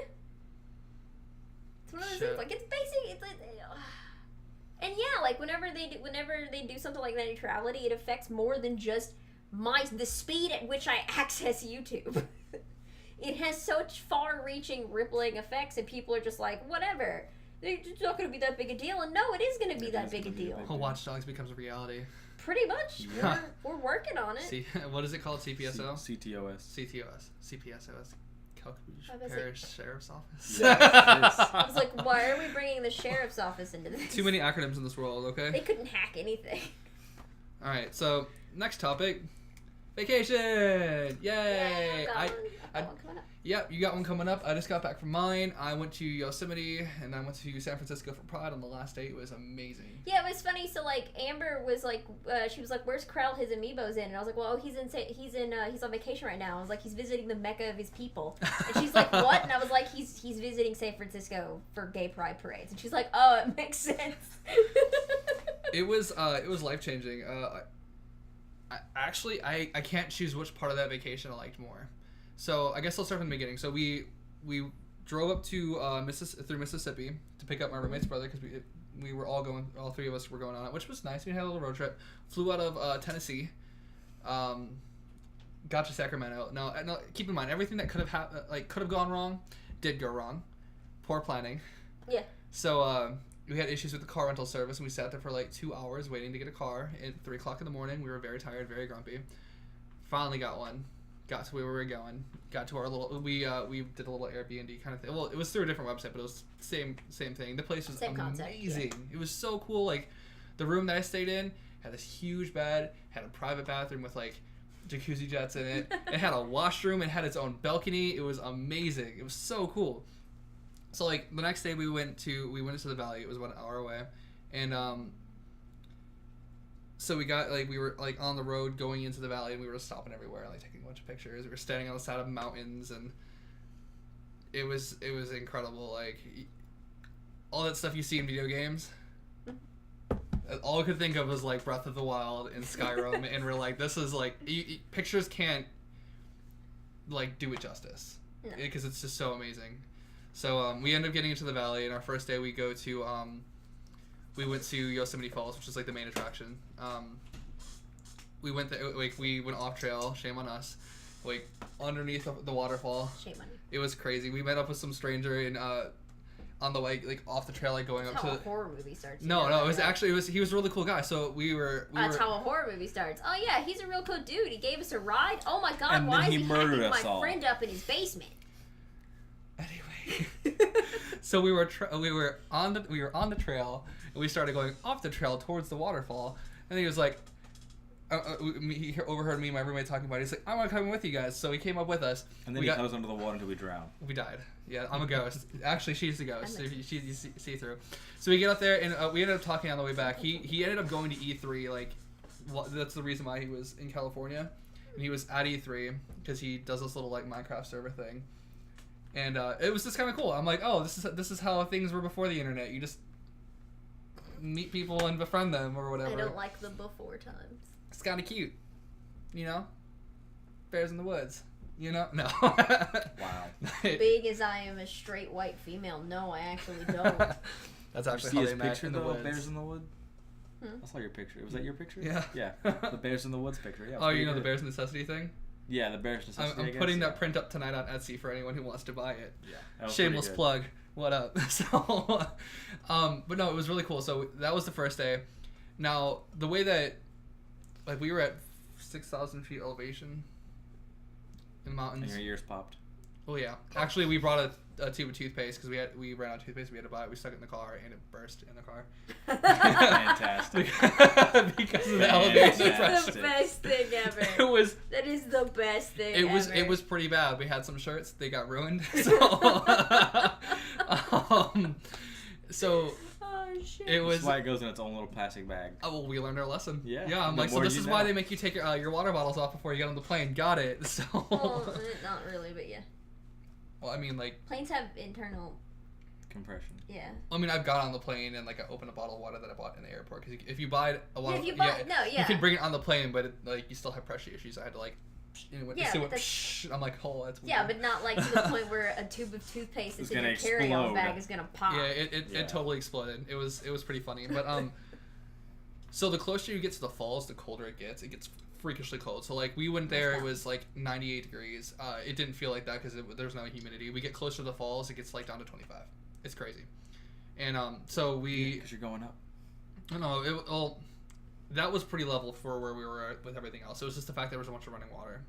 It's one of those Shit. things. Like, it's basic. It's like, and yeah, like whenever they do something like net neutrality, it affects more than just the speed at which I access YouTube. It has such far-reaching, rippling effects, and people are just like, whatever. It's not going to be that big a deal, and no, it is going to be It that is big a gonna be a deal. big- oh, Watch Dogs becomes a reality. Pretty much. Yeah. We're working on it. See, what is it called? CPSO? CTOS. CTOS. CPSOS. I was like- Parish Sheriff's Office. Yes, yes. I was like, why are we bringing the sheriff's office into this? Too many acronyms in this world, okay? They couldn't hack anything. Alright, so, next topic. Vacation! Yay! I've got one coming up. Yep, you got one coming up. I just got back from mine. I went to Yosemite, and I went to San Francisco for Pride on the last day. It was amazing. Yeah, it was funny. So like, Amber was like, she was like, "Where's Krell? His Amiibo's in." And I was like, "Well, he's on vacation right now." I was like, "He's visiting the Mecca of his people." And she's like, "What?" And I was like, "He's visiting San Francisco for gay pride parades." And she's like, "Oh, it makes sense." It was life changing. I can't choose which part of that vacation I liked more. So I guess I'll start from the beginning. So we drove up to through Mississippi to pick up my roommate's brother because we were all three of us were going on it, which was nice. We had a little road trip. Flew out of Tennessee. Got to Sacramento. No, keep in mind everything that could have gone wrong, did go wrong. Poor planning. Yeah. So we had issues with the car rental service, and we sat there for like 2 hours waiting to get a car at 3 o'clock in the morning. We were very tired, very grumpy. Finally got one. Got to where we were going. Got to our little. We did a little Airbnb kind of thing. Well, it was through a different website, but it was same thing. The place was Same concept, amazing. It was so cool. Like The room that I stayed in had this huge bed, had a private bathroom with like jacuzzi jets in it. It had a washroom. It had its own balcony. It was amazing. It was so cool. So like the next day we went into the valley. It was about an hour away, and so we were like on the road going into the valley, and we were stopping everywhere and like taking a bunch of pictures. We were standing on the side of mountains, and it was incredible. Like all that stuff you see in video games. All I could think of was like Breath of the Wild and Skyrim, and we're like, this is like pictures can't like do it justice because it's just so amazing. So we ended up getting into the valley, and our first day we went to Yosemite Falls, which is like the main attraction. We went there, like we went off trail. Shame on us. Like underneath the waterfall. Shame on you. It was crazy. We met up with some stranger and on the way, like off the trail, like going That's up how to. a horror movie starts. No, it was actually he was a really cool guy. So we were. That's how a horror movie starts. Oh yeah, he's a real cool dude. He gave us a ride. Oh my god, And why then is he he murdered hacking us my all. friend up in his basement? Anyway, so we were on the trail, and we started going off the trail towards the waterfall, and he was like. He overheard me and my roommate talking about it. He's like, I want to come with you guys. So he came up with us. And then he got us under the water until we drowned. We died. Yeah, I'm a ghost. Actually, she's the ghost. So you see through. So we get up there, and we ended up talking on the way back. He ended up going to E3. Like, that's the reason why he was in California. And he was at E3 because he does this little like Minecraft server thing. And it was just kind of cool. I'm like, oh, this is how things were before the internet. You just meet people and befriend them or whatever. I don't like the before times. It's kind of cute, you know? Bears in the woods, you know? No. Wow. Big as I am a straight white female, no, I actually don't. That's Did actually you how see they his met picture in the though, woods. Bears in the Wood? Hmm? I saw your picture. Was that your picture? Yeah. Yeah. The Bears in the Woods picture. Yeah. Oh, you know the Bears Necessity thing? Yeah, the Bears Necessity. I'm putting that print up tonight on Etsy for anyone who wants to buy it. Yeah. Shameless plug. What up? So, but no, it was really cool. So that was the first day. Now, the way that, like, we were at 6,000 feet elevation in the mountains. And your ears popped. Oh yeah. Actually, we brought a tube of toothpaste because we ran out of toothpaste. We had to buy it. We stuck it in the car and it burst in the car. Fantastic. Because of the elevation Fantastic. That's pressure. the best thing ever. That is the best thing ever. It was pretty bad. We had some shirts. They got ruined. So, oh shit. it was. That's why it goes in its own little plastic bag. Oh, well, we learned our lesson. Yeah. Yeah, I'm The like, so more this you is know. why they make you take your water bottles off before you get on the plane. Got it. So. Well, not really, but yeah. Well, I mean, like. Planes have internal. Compression. Yeah. I mean, I've got on the plane and like I opened a bottle of water that I bought in the airport because if you buy a water, You can bring it on the plane, but like you still have pressure issues. I had to like. Yeah, see but what, I'm like, oh, that's weird. Yeah, but not like to the point where a tube of toothpaste that's in your It's carry-on gonna bag explode. is gonna pop. Yeah, it totally exploded. It was pretty funny, but so the closer you get to the falls, the colder it gets. It gets freakishly cold. So like we went there, it was like 98 degrees. It didn't feel like that because there's no humidity. We get closer to the falls, it gets like down to 25. It's crazy. And so we. Because you're going up. I don't know. That was pretty level for where we were with everything else. It was just the fact there was a bunch of running water.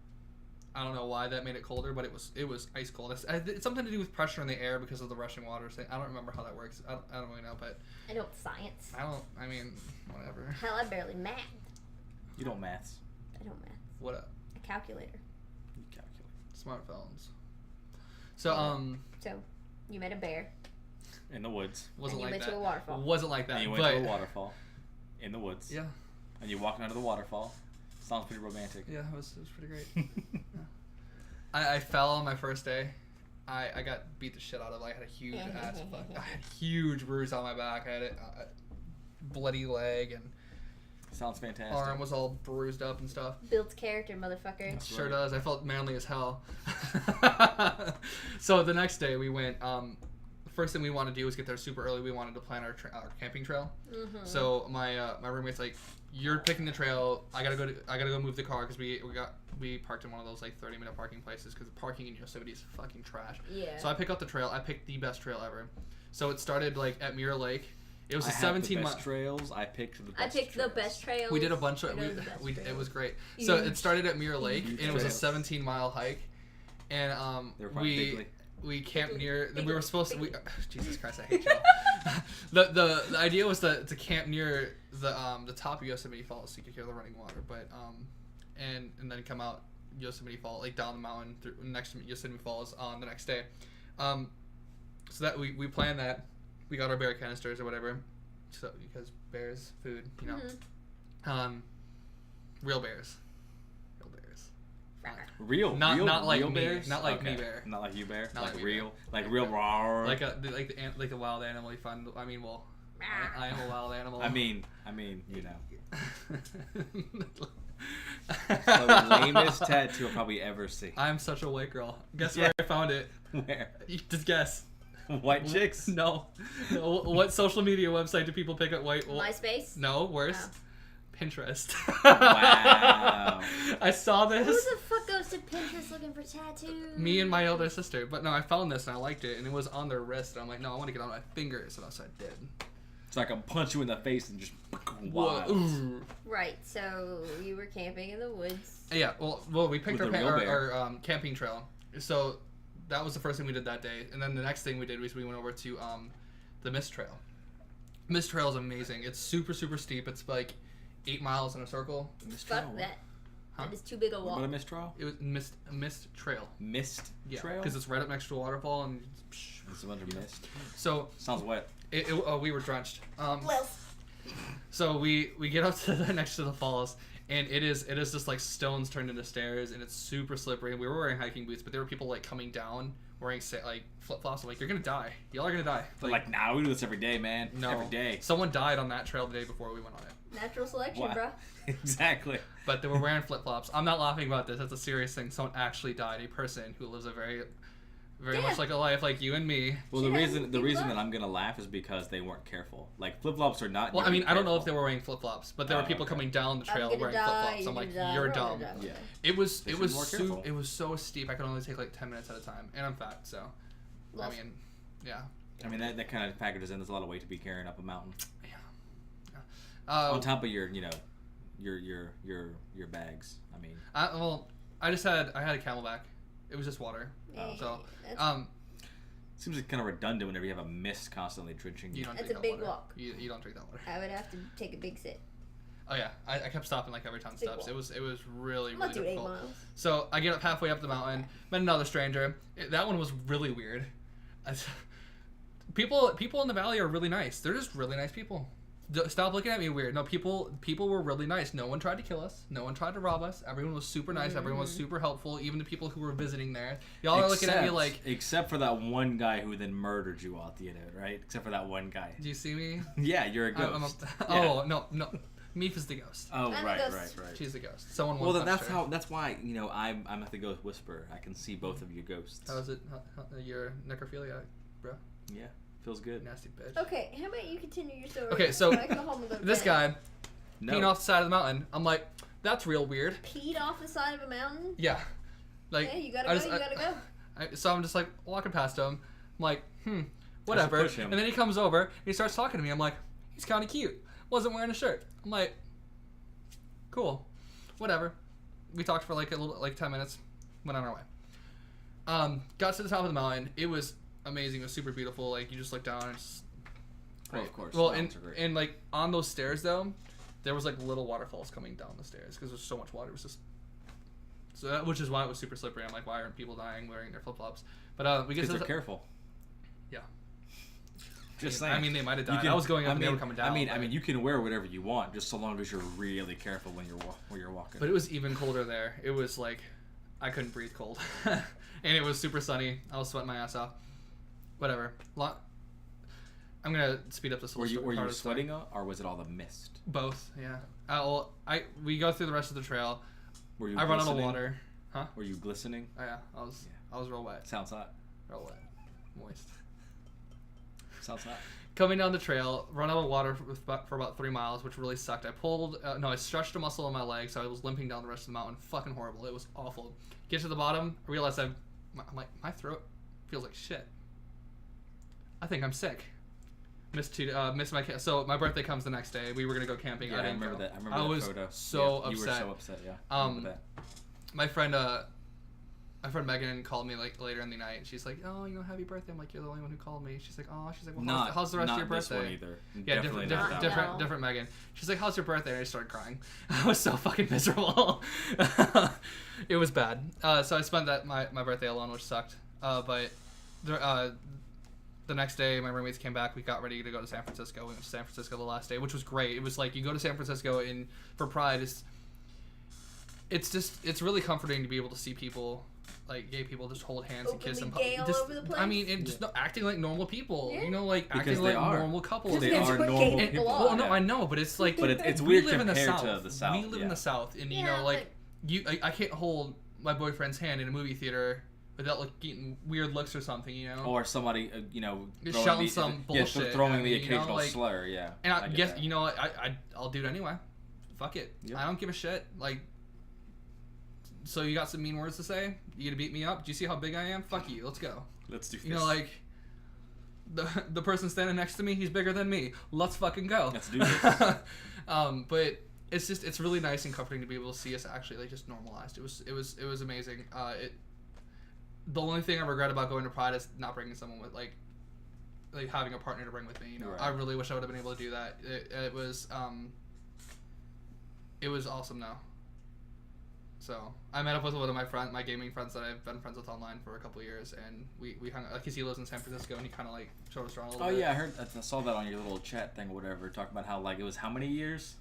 I don't know why that made it colder, but it was ice cold. It's something to do with pressure in the air because of the rushing water thing. I don't remember how that works. I don't really know, but I don't science. I mean, whatever. Hell, I barely math. You don't maths. I don't math. What up? A calculator. You calculate. Smartphones. So So, you met a bear. In the woods. wasn't And you like went that. to a waterfall. Wasn't like that. And you went but, to a waterfall. In the woods. Yeah. And you're walking under the waterfall. Sounds pretty romantic. Yeah, it was pretty great. Yeah. I fell on my first day. I got beat the shit out of. I had a huge ass. I had a huge bruise on my back. I had a bloody leg and Sounds fantastic. arm was all bruised up and stuff. Builds character, motherfucker. That's Sure right. does. I felt manly as hell. So the next day we went. The first thing we wanted to do was get there super early. We wanted to plan our camping trail. Mm-hmm. So my roommate's like, "You're picking the trail. I gotta go move the car because we parked in one of those like 30-minute parking places because the parking in Yosemite is fucking trash." Yeah. So I pick up the trail. I picked the best trail ever. So it started like at Mirror Lake. It was I a have 17 the mile. best trails. I picked the best I picked trails. the best trails. We did a bunch of. I know the best It trails. was great. So Huge. it started at Mirror Lake, Huge and it was a trails. 17-mile hike, and They were probably bigly. we camped near. We were supposed to. Jesus Christ, I hate y'all. the idea was to camp near the top of Yosemite Falls so you could hear the running water, but and then come out Yosemite Falls, like down the mountain next to Yosemite Falls on the next day. So that we planned that. We got our bear canisters or whatever, so because bears, food, you know. Mm-hmm. Real bears. Not like real me, bears? not like me bear. Not like you bear. Not like like real, me like real raw. Like the wild animal you find. I mean, well, I am a wild animal. I mean, you know. The The lamest tattoo I'll probably ever see. I'm such a white girl. Guess where I found it? Where? Just guess. White chicks? No. What social media website do people pick up white? MySpace? No, worse. Oh. Pinterest. Wow. I saw this. Who the fuck goes to Pinterest looking for tattoos? Me and my older sister. But no, I found this and I liked it, and it was on their wrist. And I'm like, no, I want to get on my fingers, and so I did. So I can punch you in the face and just Whoa. Ooh. Right, so you were camping in the woods. Yeah, well, we picked With our camping trail. So that was the first thing we did that day, and then the next thing we did was we went over to the Mist Trail. Mist Trail is amazing. It's super steep. It's like 8 miles in a circle. Fuck that. Huh? That is too big a walk. What a mist trail? It was Mist Trail. Mist Yeah, trail? because it's right up next to a waterfall and. It's a bunch of mist. So Sounds wet. We were drenched. Well. So we get up to next to the falls, and it is just like stones turned into stairs, and it's super slippery. And we were wearing hiking boots, but there were people like coming down wearing like flip flops. I'm like, you're gonna die. Y'all are gonna die. Like nah, we do this every day, man. No, Every day. Someone died on that trail the day before we went on it. Natural selection, Wow. bro. Exactly. But they were wearing flip flops. I'm not laughing about this. That's a serious thing. Someone actually died. A person who lives a very much like a life like you and me. Well, She the has reason big that I'm gonna laugh is because they weren't careful. Like flip flops are not. Well, I mean, I don't know if they careful. were wearing flip flops, but there were people okay. coming down the trail I'm wearing gonna flip die, flops. I'm like, gonna die, you're we're all dumb. gonna die. Yeah. It was They should be more careful. it was so steep. I could only take like 10 minutes at a time, and I'm fat, so Love. I mean, yeah. I mean that kind of packages in. There's a lot of weight to be carrying up a mountain. Yeah. On top of your bags. I mean. I had a Camelback. It was just water. Hey, So that's- Seems like kind of redundant whenever you have a mist constantly drenching you you. don't That's drink a that big water. walk. You don't drink that water. I would have to take a big sip. Oh yeah, I kept stopping like every 10 Big steps. walk. It was really I'm not doing 8 difficult. miles. So I get up halfway up the mountain, met another stranger. That one was really weird. People in the valley are really nice. They're just really nice people. Stop looking at me weird. No, people were really nice. No one tried to kill us. No one tried to rob us. Everyone was super nice. Everyone was super helpful. Even the people who were visiting there. Y'all are looking at me like. Except for that one guy who then murdered you all at the end of it, right? Except for that one guy. Do you see me? Yeah, you're a ghost. Oh no. Meef is the ghost. Oh I'm a right. ghost. She's the ghost. Someone. Well, one then punched her. that's why I'm the ghost whisperer. I can see both of you ghosts. How is it? You're necrophiliac, bro. Yeah, feels good. Nasty bitch. Okay, how about you continue your story? Okay, so I can go home and go to this bed. guy peeing off the side of the mountain. I'm like, that's real weird. Peed off the side of a mountain? Yeah. Like. Yeah, you gotta I go, just- you gotta go. So I'm just like walking past him. I'm like, whatever. push him. And then he comes over and he starts talking to me. I'm like, he's kind of cute. Wasn't wearing a shirt. I'm like, cool, whatever. We talked for like 10 minutes. Went on our way. Got to the top of the mountain. It was amazing. It was super beautiful. Like you just look down and it's Well, of course. Well, mountains are great. and like on those stairs though, there was like little waterfalls coming down the stairs because there's so much water. It was just which is why it was super slippery. I'm like, why aren't people dying wearing their flip flops? But we get Because to they're careful. Yeah. Just saying. I mean, they might have died. I was going up and they were coming down. I mean, you can wear whatever you want, just so long as you're really careful when you're walking. But it was even colder there. It was like I couldn't breathe cold, and it was super sunny. I was sweating my ass off. Whatever. I'm gonna speed up this. Were you part of the story. sweating, or was it all the mist? Both. Yeah. We go through the rest of the trail. Were you? I run out of glistening? water. Huh? Were you glistening? Oh yeah. I was real wet. Sounds hot. Real wet. Moist. Sounds hot. Coming down the trail, run out of water for about 3 miles, which really sucked. I stretched a muscle in my leg, so I was limping down the rest of the mountain. Fucking horrible. It was awful. Get to the bottom, I realized I'm like, my throat feels like shit. I think I'm sick. Missed my so my birthday comes the next day. We were gonna go camping. Yeah, I didn't remember go. that. I remember that was photo. so yeah, upset. You were so upset. Yeah. I remember that. My friend my friend Megan called me like later in the night, and she's like, "Oh, happy birthday." I'm like, "You're the only one who called me." She's like, "Oh," she's like, "Well, how's the rest of your birthday?" Not this one either. Yeah, Definitely not different Megan. She's like, "How's your birthday?" And I started crying. I was so fucking miserable. It was bad. So I spent my birthday alone, which sucked. But the next day, my roommates came back. We got ready to go to San Francisco. We went to San Francisco the last day, which was great. It was like you go to San Francisco for Pride. It's really comforting to be able to see people, like gay people, just hold hands and kiss them. Gay all over the place. I mean, and just acting like normal people. Yeah. Like Because acting they like are. normal couples. They are normal people. Well, no, I know, but it's like But it's we weird live in the compared South. to the South. We live in the South, and I can't hold my boyfriend's hand in a movie theater without like getting weird looks or something, Or somebody, just shouting some bullshit. throwing the occasional slur, yeah. And I guess I'll do it anyway. Fuck it. Yep. I don't give a shit. Like, so you got some mean words to say? You gonna beat me up? Do you see how big I am? Fuck you. Let's go. Let's do this. Like the person standing next to me, he's bigger than me. Let's fucking go. Let's do this. But it's really nice and comforting to be able to see us actually like just normalized. It was amazing. The only thing I regret about going to Pride is not bringing someone with like having a partner to bring with me. Right. I really wish I would have been able to do that. It was awesome though. So I met up with one of my gaming friends that I've been friends with online for a couple of years, and we hung out because he lives in San Francisco, and he kind of like showed us around a little bit. Oh yeah, I saw that on your little chat thing or whatever, talking about how like it was how many years?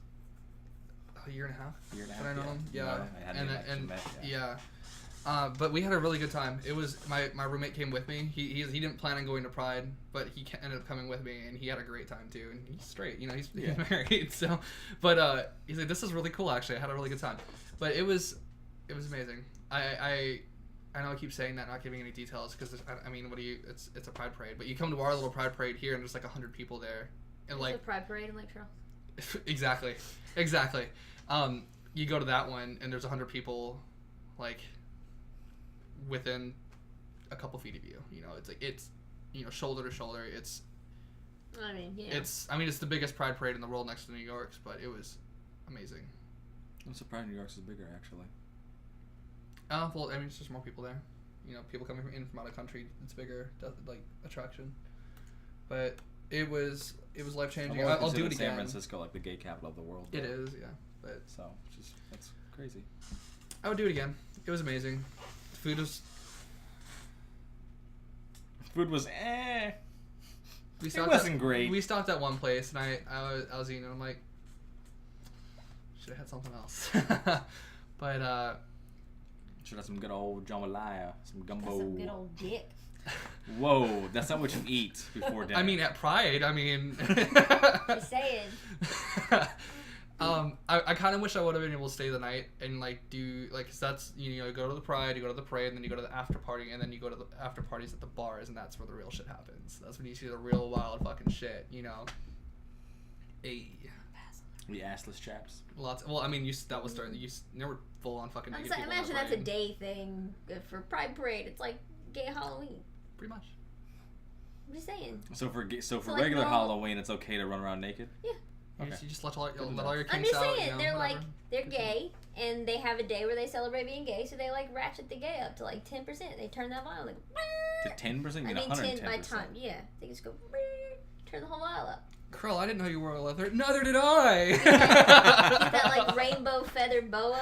A year and a half. Year and a half. Did I know him? Yeah. No, I hadn't actually met, yeah. But we had a really good time. It was my roommate came with me. He didn't plan on going to Pride, but he ended up coming with me, and he had a great time too. And he's straight, he's married. So, but he's like, this is really cool. Actually, I had a really good time. But it was amazing. I know I keep saying that, not giving any details, because I mean, it's a Pride parade. But you come to our little Pride parade here, and there's like 100 people there, and There's a Pride parade in Lake Charles. Exactly. You go to that one, and there's 100 people, like, within a couple feet of you. It's like it's shoulder to shoulder. It's the biggest Pride parade in the world next to New York's, but it was amazing. I'm surprised New York's is bigger actually. Well, I mean, it's just more people there. People coming from out of country. It's bigger, like attraction. But it was life changing. I'll do it again. San Francisco, like the gay capital of the world. It is, yeah. But that's crazy. I would do it again. It was amazing. Food was eh. It wasn't great. We stopped at one place, and I was eating, and I'm like, should have had something else. But should have some good old jambalaya, some gumbo. Some good old dick. Whoa, that's not what you eat before dinner. I mean, at Pride, Just saying. I kind of wish I would have been able to stay the night and do cause that's you go to the Pride, you go to the parade, and then you go to the after party, and then you go to the after parties at the bars, and that's where the real shit happens. That's when you see the real wild fucking shit. Hey. The assless chaps. Lots. Well, I mean, that was during you never full on fucking. Imagine that's a day thing for Pride parade. It's like gay Halloween. Pretty much. I'm just saying. So for regular Halloween, it's okay to run around naked. Yeah. Okay. You just let all your kinks out. I'm just saying, they're gay, and they have a day where they celebrate being gay, so they ratchet the gay up to 10%. They turn that vial to 10%. You mean 110 by time. Yeah, they just go turn the whole vial up. Krell, I didn't know you wore a leather. Neither did I. that rainbow feather boa.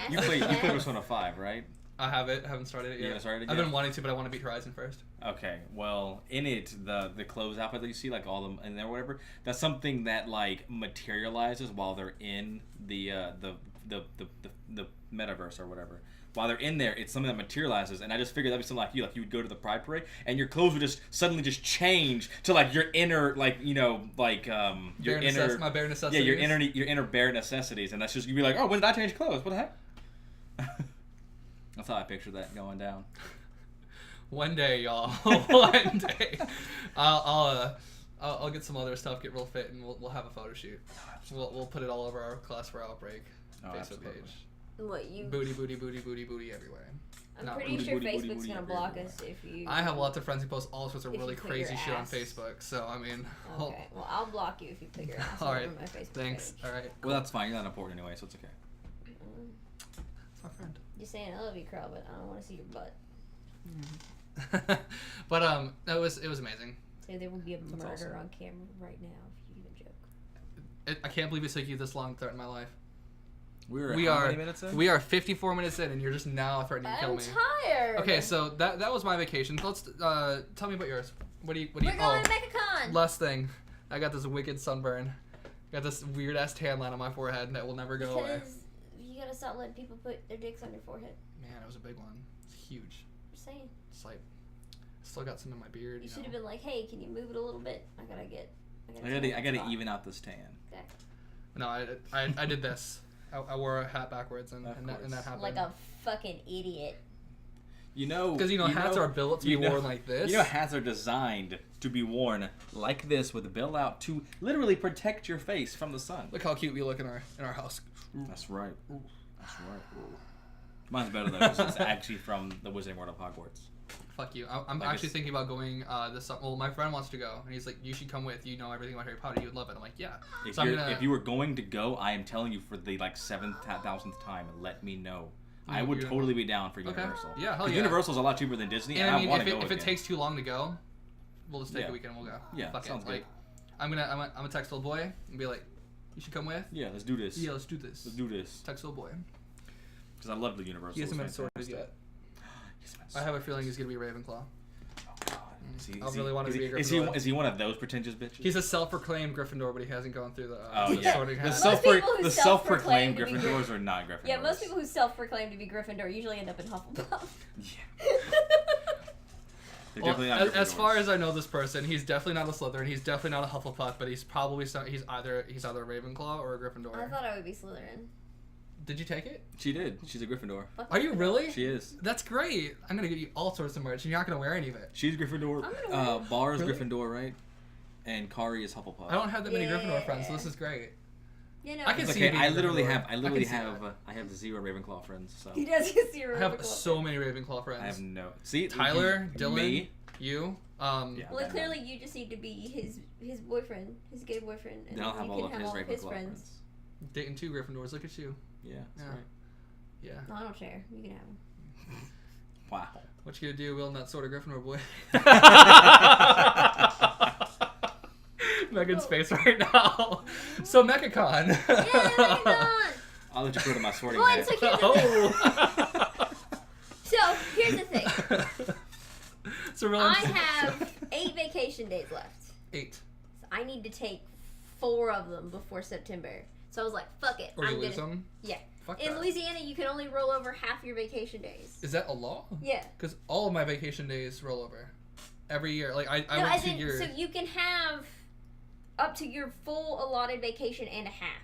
You play Persona 5, right? I haven't started it yet. You haven't started it yet? I've been wanting to, but I want to beat Horizon first. Okay, well, in it, the clothes outfit that you see, all them in there, or whatever, that's something that materializes while they're in the metaverse or whatever. While they're in there, it's something that materializes, and I just figured that'd be something you would go to the Pride parade, and your clothes would just suddenly just change to your inner your inner my bare necessities. Yeah, your inner bare necessities, and that's just you'd be like, oh, when did I change clothes? What the heck? That's how I picture that going down. One day, y'all. One day, I'll get some other stuff, get real fit, and we'll have a photo shoot. We'll put it all over our Class for Outbreak Facebook page. What you? Booty everywhere. I'm pretty sure Facebook's gonna block us if you. I have lots of friends who post all sorts of really crazy shit on Facebook, so I mean. Okay, well I'll block you if you put your ass all right. over my Facebook Thanks. page. All right. Well, that's fine. You're not important anyway, so it's okay. It's my friend. Just saying, I love you, Krell, but I don't want to see your butt. But it was amazing. So there will be a That's murder awesome. on camera right now if you even joke. I can't believe it took you this long to threaten my life. We We how are many minutes in? we are 54 minutes in, and you're just now threatening to kill I'm me. tired. Okay, so that was my vacation. Let's tell me about yours. What do you? We're going to MechaCon. Last thing, I got this wicked sunburn. Got this weird ass tan line on my forehead that will never go away. Because you gotta stop letting people put their dicks on your forehead. Man, it was a big one. It's huge. Just saying. It's like still got some in my beard. You You should have know. been like, hey, can you move it a little bit? I gotta even out this tan. Exactly. No, I did this. I wore a hat backwards and that happened. Like a fucking idiot. Because hats are built to be worn like this. Hats are designed to be worn like this with the bill out to literally protect your face from the sun. Look how cute we look in our house. That's right. That's right. Mine's better though, because it's actually from the Wizarding World of Hogwarts. Fuck you. I'm Like actually it's- thinking about going this summer. Well, my friend wants to go, and he's like, you should come with. You know everything about Harry Potter. You would love it. I'm like, yeah. If you were going to go, I am telling you for the 7,000th time, let me know. I would totally be down for Universal. Yeah, hell 'Cause yeah. Universal's a lot cheaper than Disney, And and I mean, want to go if it again. takes too long to go, we'll just take Yeah. a weekend and we'll go. Yeah, Fuck sounds it. good. Like, I'm gonna text old boy and be like, you should come with. Yeah, let's do this. Yeah, let's do this. Let's do this. Text old boy. Because I love the Universal. He hasn't been It's sorted fantastic. yet. I have a feeling he's gonna be Ravenclaw. Oh God. I really want to be a is Gryffindor. he one of those pretentious bitches? He's a self-proclaimed Gryffindor, but he hasn't gone through the Oh yeah. sorting The hat. self-proclaimed self-proclaim to be Gryffindors are not Gryffindors. Yeah, most people who self-proclaim to be Gryffindor usually end up in Hufflepuff. Yeah. They're Well, definitely not as far Gryffindors. as I know, this person, he's definitely not a Slytherin. He's definitely not a Hufflepuff, but he's probably he's either a Ravenclaw or a Gryffindor. I thought I would be Slytherin. Did you take it? She did. She's a Gryffindor. Fuck Are you Gryffindor. really? She is. That's great. I'm gonna get you all sorts of merch, and you're not gonna wear any of it. She's Gryffindor. I'm gonna wear it. Bar's Really? Gryffindor, right? And Kari is Hufflepuff. I don't have that many Gryffindor Yeah. friends, so this is great. You know, I can It's see you okay. being I literally Gryffindor. have 0 Ravenclaw friends. So he does get zero. I have Ravenclaw. so many Ravenclaw friends. I have no. See, Tyler, Dylan, me. you. Yeah. Well, clearly you just need to be his boyfriend, his gay boyfriend, and Then I'll then have you all can of have his all Ravenclaw of his friends. Dating 2 Gryffindors. Look at you. Yeah, that's Yeah. right. Yeah. No, I don't share. You can have him. Wow. What you gonna do, Will, that sort of Gryffindor boy? Megan's face right now. So MechaCon. Yeah, I'll let you put on my sorting Well, hat. so here's the Oh. So here's the thing. So really, I have 8 vacation days left. 8. So I need to take 4 of them before September. So I was like, fuck it. Or you I'm lose gonna. them. Yeah. Fuck In that. Louisiana, you can only roll over half your vacation days. Is that a law? Yeah. Because all of my vacation days roll over. Every year. Like, I No, went as 2 in, years. so you can have up to your full allotted vacation and a half.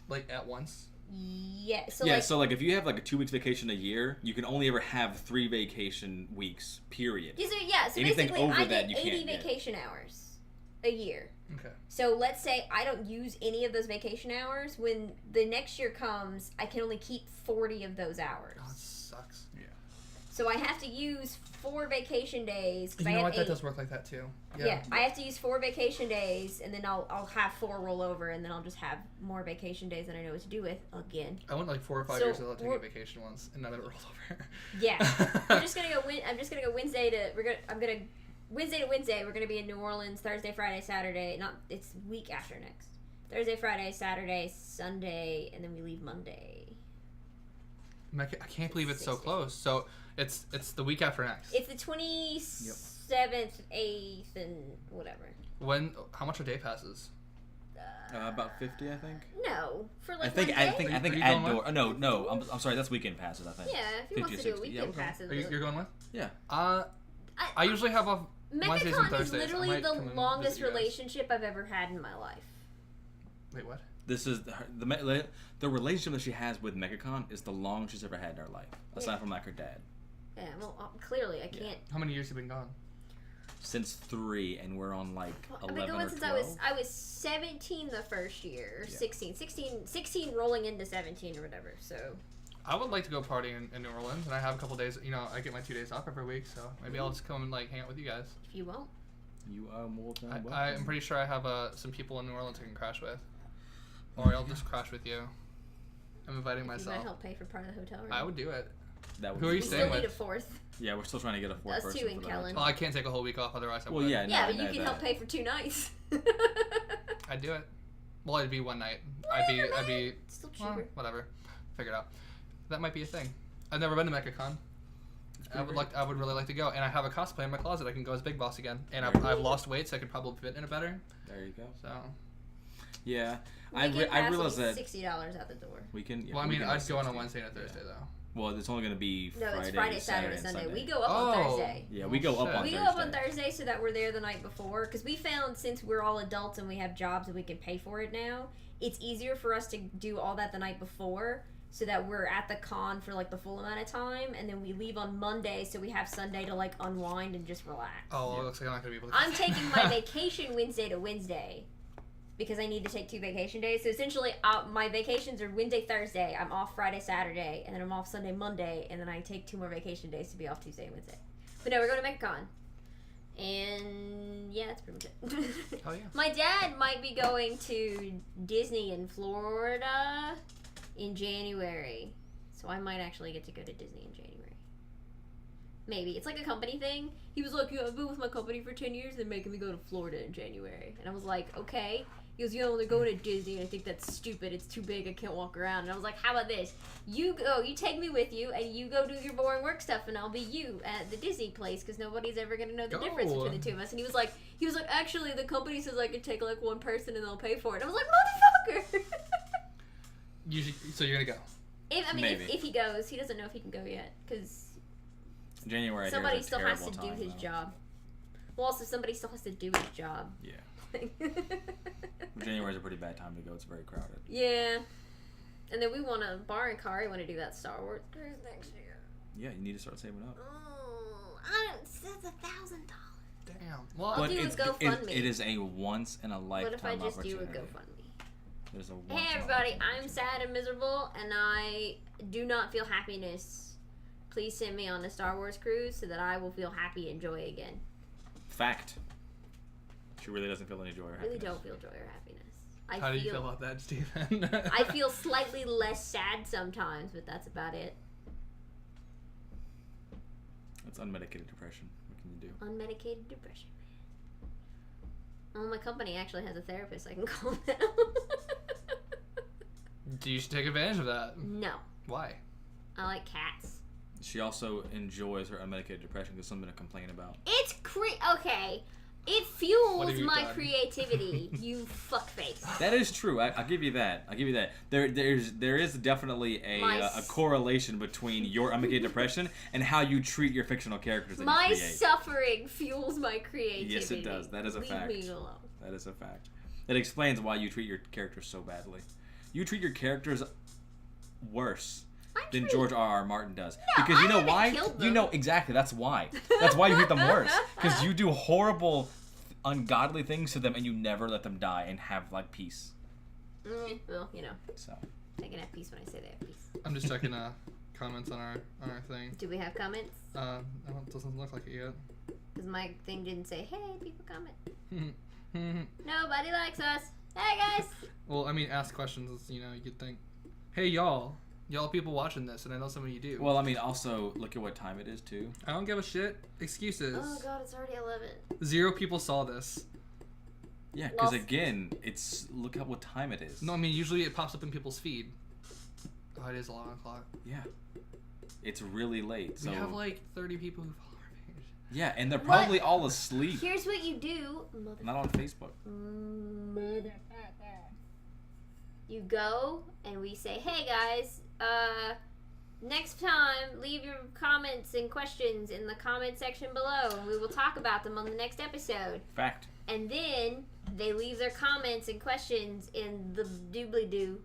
Like, at once. Yeah. So yeah, like, so like if you have like a 2 weeks vacation a year, you can only ever have 3 vacation weeks. Period. So anything basically, over I that get you 80 can't get. vacation hours a year. Okay. So let's say I don't use any of those vacation hours. When the next year comes, I can only keep 40 of those hours. Oh, it sucks. Yeah. So I have to use 4 vacation days. 'Cause You I know have what? That 8. does work like that, too. Yeah, I have to use 4 vacation days, and then I'll have 4 roll over, and then I'll just have more vacation days that I know what to do with again. I went like 4 or 5 So years without taking a we're- vacation once, and none of it rolled over. Yeah, I'm just gonna go. I'm just gonna go Wednesday to. Wednesday to Wednesday. We're gonna be in New Orleans Thursday, Friday, Saturday. It's week after next. Thursday, Friday, Saturday, Sunday, and then we leave Monday. I can't believe it's so 6 days. close. So it's the week after next. It's the 27th, 8th, and whatever. How much are day passes? About 50, I think. No, for like I think one day? Are you at going door. No. I'm sorry. That's weekend passes. I think. Yeah, if he 50 wants or to do a 60. weekend Yeah, passes. You're going with? Yeah. I usually have off Wednesdays and MechaCon is Thursdays. I literally might the come and longest visit you guys. relationship I've ever had in my life. Wait, what? This is the relationship that she has with MechaCon is the longest she's ever had in her life, aside from like her dad. Yeah, well, clearly I can't. How many years have you been gone? Since 3, and we're on like I've 11 been going or since 12. I was 17 the first year, Yeah. 16 rolling into 17 or whatever. So I would like to go party in New Orleans, and I have a couple days. I get my 2 days off every week, so maybe I'll just come and like hang out with you guys. if you won't, You are more than welcome. I'm pretty sure I have some people in New Orleans I can crash with, or I'll just crash with you. I'm inviting if you myself. might help pay for part of the hotel room. I would do it. That would Who are be you We great. staying still need a with? fourth. Yeah, we're still trying to get a fourth Us person two and for Kellen. that. Well, I can't take a whole week off, otherwise I Well, would. yeah, Yeah, no, but you no, can that- help pay for 2 nights. I'd do it. Well, it'd be one night. Whatever, I'd be. man. Still Well, cheaper. whatever. Figure it out. That might be a thing. I've never been to MechaCon. I would really like to go, and I have a cosplay in my closet. I can go as Big Boss again, and I've lost weight, so I could probably fit in it better. There you go. So. Yeah, I Weekend pass realize will be that $60 out the door. we can. Yeah, Well, I mean, weekend I'd is go on a 60. Wednesday and a Thursday Yeah. though. Well, it's only going to be No, Friday, it's Friday, Saturday, Sunday. We go up Oh. on Thursday. Yeah, we go up shit. on We Thursday. go up on Thursday so that we're there the night before. Because we found since we're all adults and we have jobs and we can pay for it now, it's easier for us to do all that the night before so that we're at the con for like the full amount of time. And then we leave on Monday so we have Sunday to like unwind and just relax. Oh, Yeah. it looks like I'm not gonna be able to. I'm taking my vacation Wednesday to Wednesday because I need to take 2 vacation days. So essentially, my vacations are Wednesday, Thursday. I'm off Friday, Saturday, and then I'm off Sunday, Monday, and then I take 2 more vacation days to be off Tuesday and Wednesday. But no, we're going to MegaCon. And yeah, that's pretty much it. Oh yeah. My dad might be going to Disney in Florida in January. So I might actually get to go to Disney in January. Maybe. It's like a company thing. He was like, yeah, I've been with my company for 10 years. They're making me go to Florida in January. And I was like, okay. He goes, they're going to Disney. And I think that's stupid. It's too big. I can't walk around. And I was like, how about this? You go, you take me with you, and you go do your boring work stuff, and I'll be you at the Disney place, because nobody's ever going to know the difference Go. between the two of us. And he was like, actually, the company says I can take, like, one person, and they'll pay for it. I was like, motherfucker! So you're gonna go. Maybe. If he goes, he doesn't know if he can go yet, because January. somebody here is a still has to terrible do time, his though. job. Well, also somebody still has to do his job. Yeah. January is a pretty bad time to go. It's very crowded. Yeah. And then we want to, Bar and Kari want to do that Star Wars cruise next year. Yeah, you need to start saving up. Oh, that's $1,000. Damn. Well, I'll do a GoFundMe. It is a once in a lifetime What if I just do a opportunity. GoFundMe? There's a once Hey in a everybody, lifetime I'm sad and miserable, and I do not feel happiness. Please send me on a Star Wars cruise so that I will feel happy and joy again. Fact. She really doesn't feel any joy or I really happiness. don't feel joy or happiness. how do you feel about that, Stephen? I feel slightly less sad sometimes, but that's about it. It's unmedicated depression. What can you do? Unmedicated depression. Well, my company actually has a therapist I can call now. You should take advantage of that. No, Why? I like cats. She also enjoys her unmedicated depression because something to complain about. It's okay. It What fuels have you my done? creativity. You fuckface. That is true. I'll give you that. There is definitely a correlation between your unmedicated depression and how you treat your fictional characters that My you create. suffering fuels my creativity. Yes, it does. That is a fact. Leave me alone. That is a fact. That explains why you treat your characters so badly. You treat your characters worse than George R.R. Martin does. No, Because you I know haven't why? killed You them. know exactly. That's why. That's why you treat them worse. Because you do horrible, ungodly things to them, and you never let them die and have like peace. Well, you know, So they can have peace when I say they have peace. I'm just checking comments on our thing. Do we have comments? It doesn't look like it yet. Because my thing didn't say, hey, people comment. Nobody likes us. Hey, guys. Well, I mean, ask questions. You know, you could think, hey, y'all people watching this, and I know some of you do. well, I mean, also look at what time it is too. I don't give a shit. Excuses. Oh, God, it's already 11. 0 people saw this. Yeah, because Well, again, it's look at what time it is. No, I mean, usually it pops up in people's feed. Oh, it is 11 o'clock. Yeah, it's really late. So We have like 30 people who follow our page. yeah, and they're What? probably all asleep. Here's what you do. Not on Facebook. Motherfucker. You go and we say, hey guys, next time leave your comments and questions in the comment section below and we will talk about them on the next episode. Fact. And then they leave their comments and questions in the doobly-doo.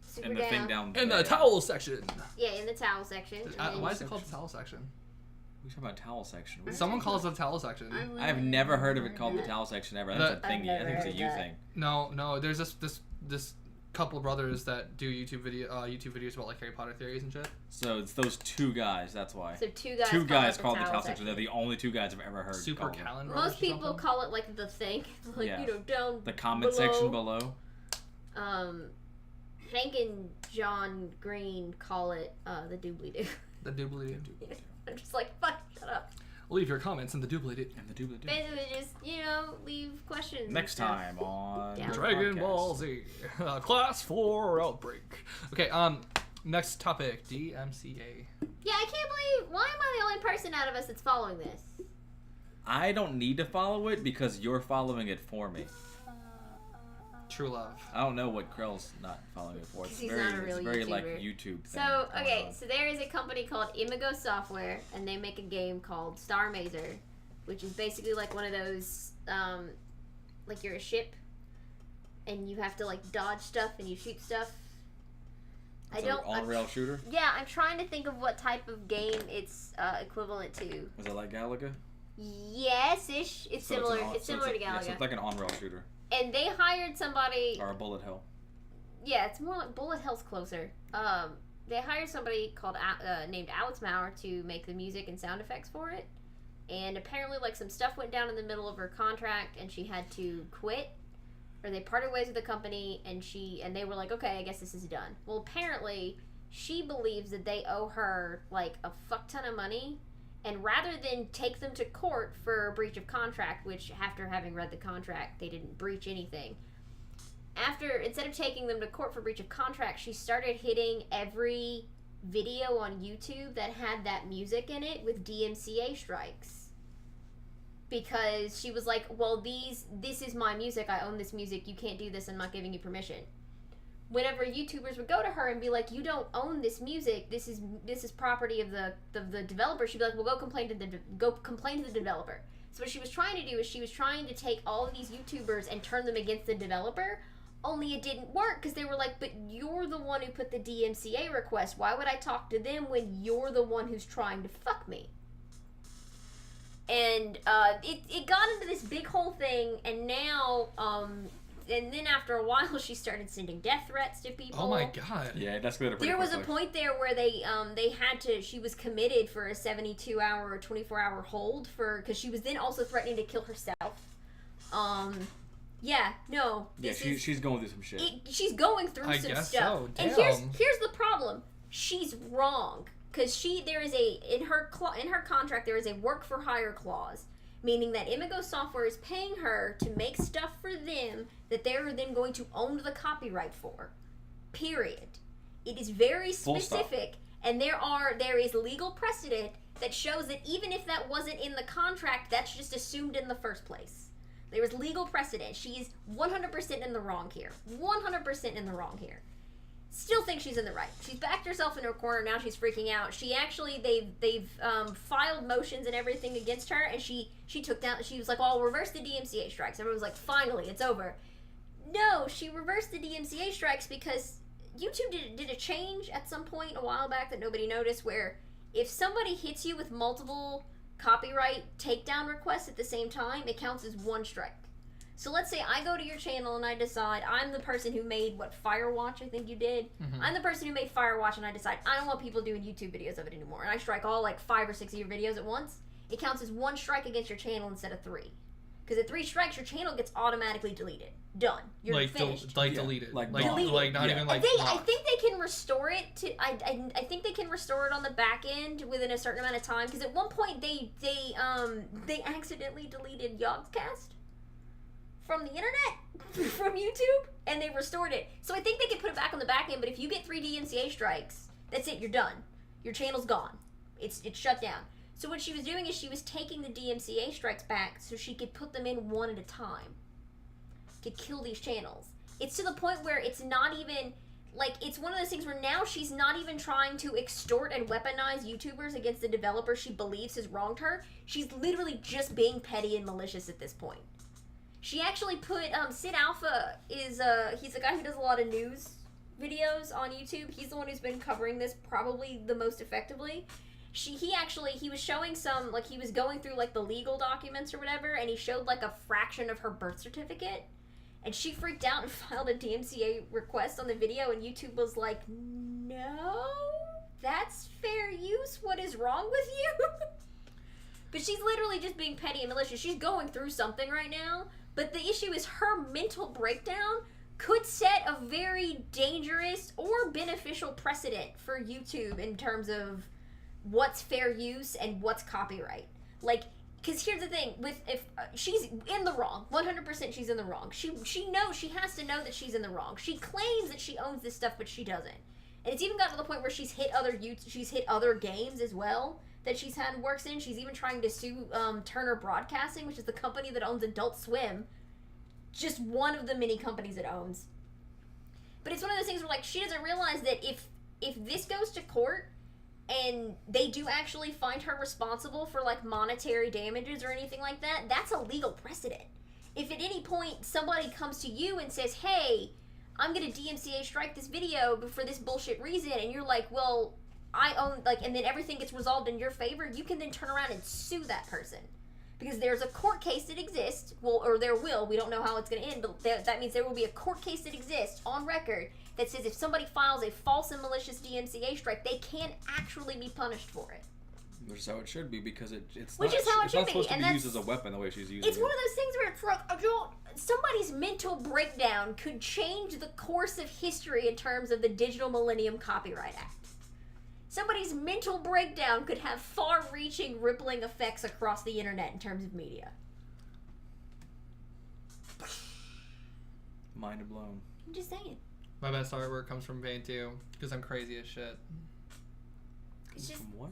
Super And the thing down In the there. towel section. Yeah, in the towel section. And then Why you- is it called the towel section? We talking about towel section. Someone calls it the towel section. I've never heard of it called the towel section ever. That's a I've thingy. I think it's a never you heard thing. No. There's this couple brothers that do YouTube videos about like Harry Potter theories and shit. So it's those two guys. That's why. So two guys, Two guys call called it the towel section. They're the only two guys I've ever heard. Super call it. calendar. Most people call it like the thing, like Yeah. you know, down The comment below. section below. Hank and John Green call it the doobly doo. The doobly-doo. I'm just like, fuck, shut up. Leave your comments in the doobly-doo. Basically, just, leave questions. Next time on Down. Dragon podcast. Ball Z. Class 4 Outbreak. Okay, next topic, DMCA. Yeah, I can't believe, why am I the only person out of us that's following this? I don't need to follow it because you're following it for me. True love. I don't know what Krell's not following it for. It's He's very, not a real it's very YouTuber. like YouTube thing. So, going okay, on. so there is a company called Amiibo Software, and they make a game called Star Mazer, which is basically like one of those, like you're a ship, and you have to like dodge stuff and you shoot stuff. It's an on-rail shooter? Yeah, I'm trying to think of what type of game it's equivalent to. Was it like Galaga? Yes-ish. It's So similar. an It's similar to Yeah, Galaga. so it's like an on-rail shooter. And they hired somebody. Or a bullet hell. Yeah, it's more like Bullet Hell's closer. They hired somebody called named Alex Maurer to make the music and sound effects for it. And apparently, like, some stuff went down in the middle of her contract, and she had to quit. Or they parted ways with the company, and they were like, okay, I guess this is done. Well, apparently, she believes that they owe her, like, a fuck ton of money. And rather than take them to court for breach of contract, which after having read the contract, they didn't breach anything. Instead of taking them to court for breach of contract, she started hitting every video on YouTube that had that music in it with DMCA strikes. Because she was like, well, this is my music, I own this music, you can't do this, I'm not giving you permission. Whenever YouTubers would go to her and be like, you don't own this music, this is property of the developer, she'd be like, well, go complain to the developer. So what she was trying to do is she was trying to take all of these YouTubers and turn them against the developer, only it didn't work because they were like, but you're the one who put the DMCA request, why would I talk to them when you're the one who's trying to fuck me? And it got into this big whole thing, and now and then after a while she started sending death threats to people. Oh my god. Yeah, that's good. There was a point there where they had to, she was committed for a 72-hour or 24-hour hold because she was then also threatening to kill herself. Yeah, no. Yeah, she's going through some shit. She's going through I some guess stuff. so. And Damn. here's the problem. She's wrong. Because in her contract there is a work for hire clause, meaning that Amiibo Software is paying her to make stuff for them that they're then going to own the copyright for. Period. It is very specific, and there is legal precedent that shows that even if that wasn't in the contract, that's just assumed in the first place. There is legal precedent. She is 100% in the wrong here. 100% in the wrong here. Still think she's in the right. She's backed herself into a corner. Now she's freaking out. She actually, they've filed motions and everything against her, and she took down, she was like, well, I'll reverse the DMCA strikes. Everyone was like, finally, it's over. No, she reversed the DMCA strikes because YouTube did a change at some point a while back that nobody noticed, where if somebody hits you with multiple copyright takedown requests at the same time, it counts as one strike. So let's say I go to your channel and I decide I'm the person who made, Firewatch, I think you did? Mm-hmm. I'm the person who made Firewatch, and I decide I don't want people doing YouTube videos of it anymore. And I strike all 5 or 6 of your videos at once. It counts as one strike against your channel instead of 3. Because at 3 strikes, your channel gets automatically deleted. Done. You're finished. Deleted. Like deleted. Like not even like I think they can restore it to. I think they can restore it on the back end within a certain amount of time. Because at one point they accidentally deleted Yogscast from the internet, from YouTube, and they restored it. So I think they can put it back on the back end, but if you get 3 DMCA strikes, that's it, you're done. Your channel's gone. It's shut down. So what she was doing is she was taking the DMCA strikes back so she could put them in one at a time to kill these channels. It's to the point where it's not even, it's one of those things where now she's not even trying to extort and weaponize YouTubers against the developer she believes has wronged her. She's literally just being petty and malicious at this point. She actually put, Sid Alpha he's a guy who does a lot of news videos on YouTube. He's the one who's been covering this probably the most effectively. He was showing some, he was going through, the legal documents or whatever, and he showed, a fraction of her birth certificate. And she freaked out and filed a DMCA request on the video, and YouTube was like, no, that's fair use. What is wrong with you? But she's literally just being petty and malicious. She's going through something right now. But the issue is her mental breakdown could set a very dangerous or beneficial precedent for YouTube in terms of what's fair use and what's copyright. Like, because here's the thing, if she's in the wrong, 100% she's in the wrong. She has to know that she's in the wrong. She claims that she owns this stuff, but she doesn't. And it's even gotten to the point where she's hit other games as well that she's had works in. She's even trying to sue Turner Broadcasting, which is the company that owns Adult Swim. Just one of the many companies it owns. But it's one of those things where, like, she doesn't realize that if this goes to court and they do actually find her responsible for, like, monetary damages or anything like that, that's a legal precedent. If at any point somebody comes to you and says, hey, I'm gonna DMCA strike this video for this bullshit reason, and you're like, well, I own, like, and then everything gets resolved in your favor, you can then turn around and sue that person. Because there's a court case that exists, well, or there will, we don't know how it's gonna end, but that means there will be a court case that exists on record that says if somebody files a false and malicious DMCA strike, they can actually be punished for it. Which is how it should be, because it's not supposed to be used as a weapon the way she's using it. It's one of those things where it's like, somebody's mental breakdown could change the course of history in terms of the Digital Millennium Copyright Act. Somebody's mental breakdown could have far-reaching, rippling effects across the internet in terms of media. Mind blown. I'm just saying. My best artwork comes from Bane 2, because I'm crazy as shit. It's just... From what?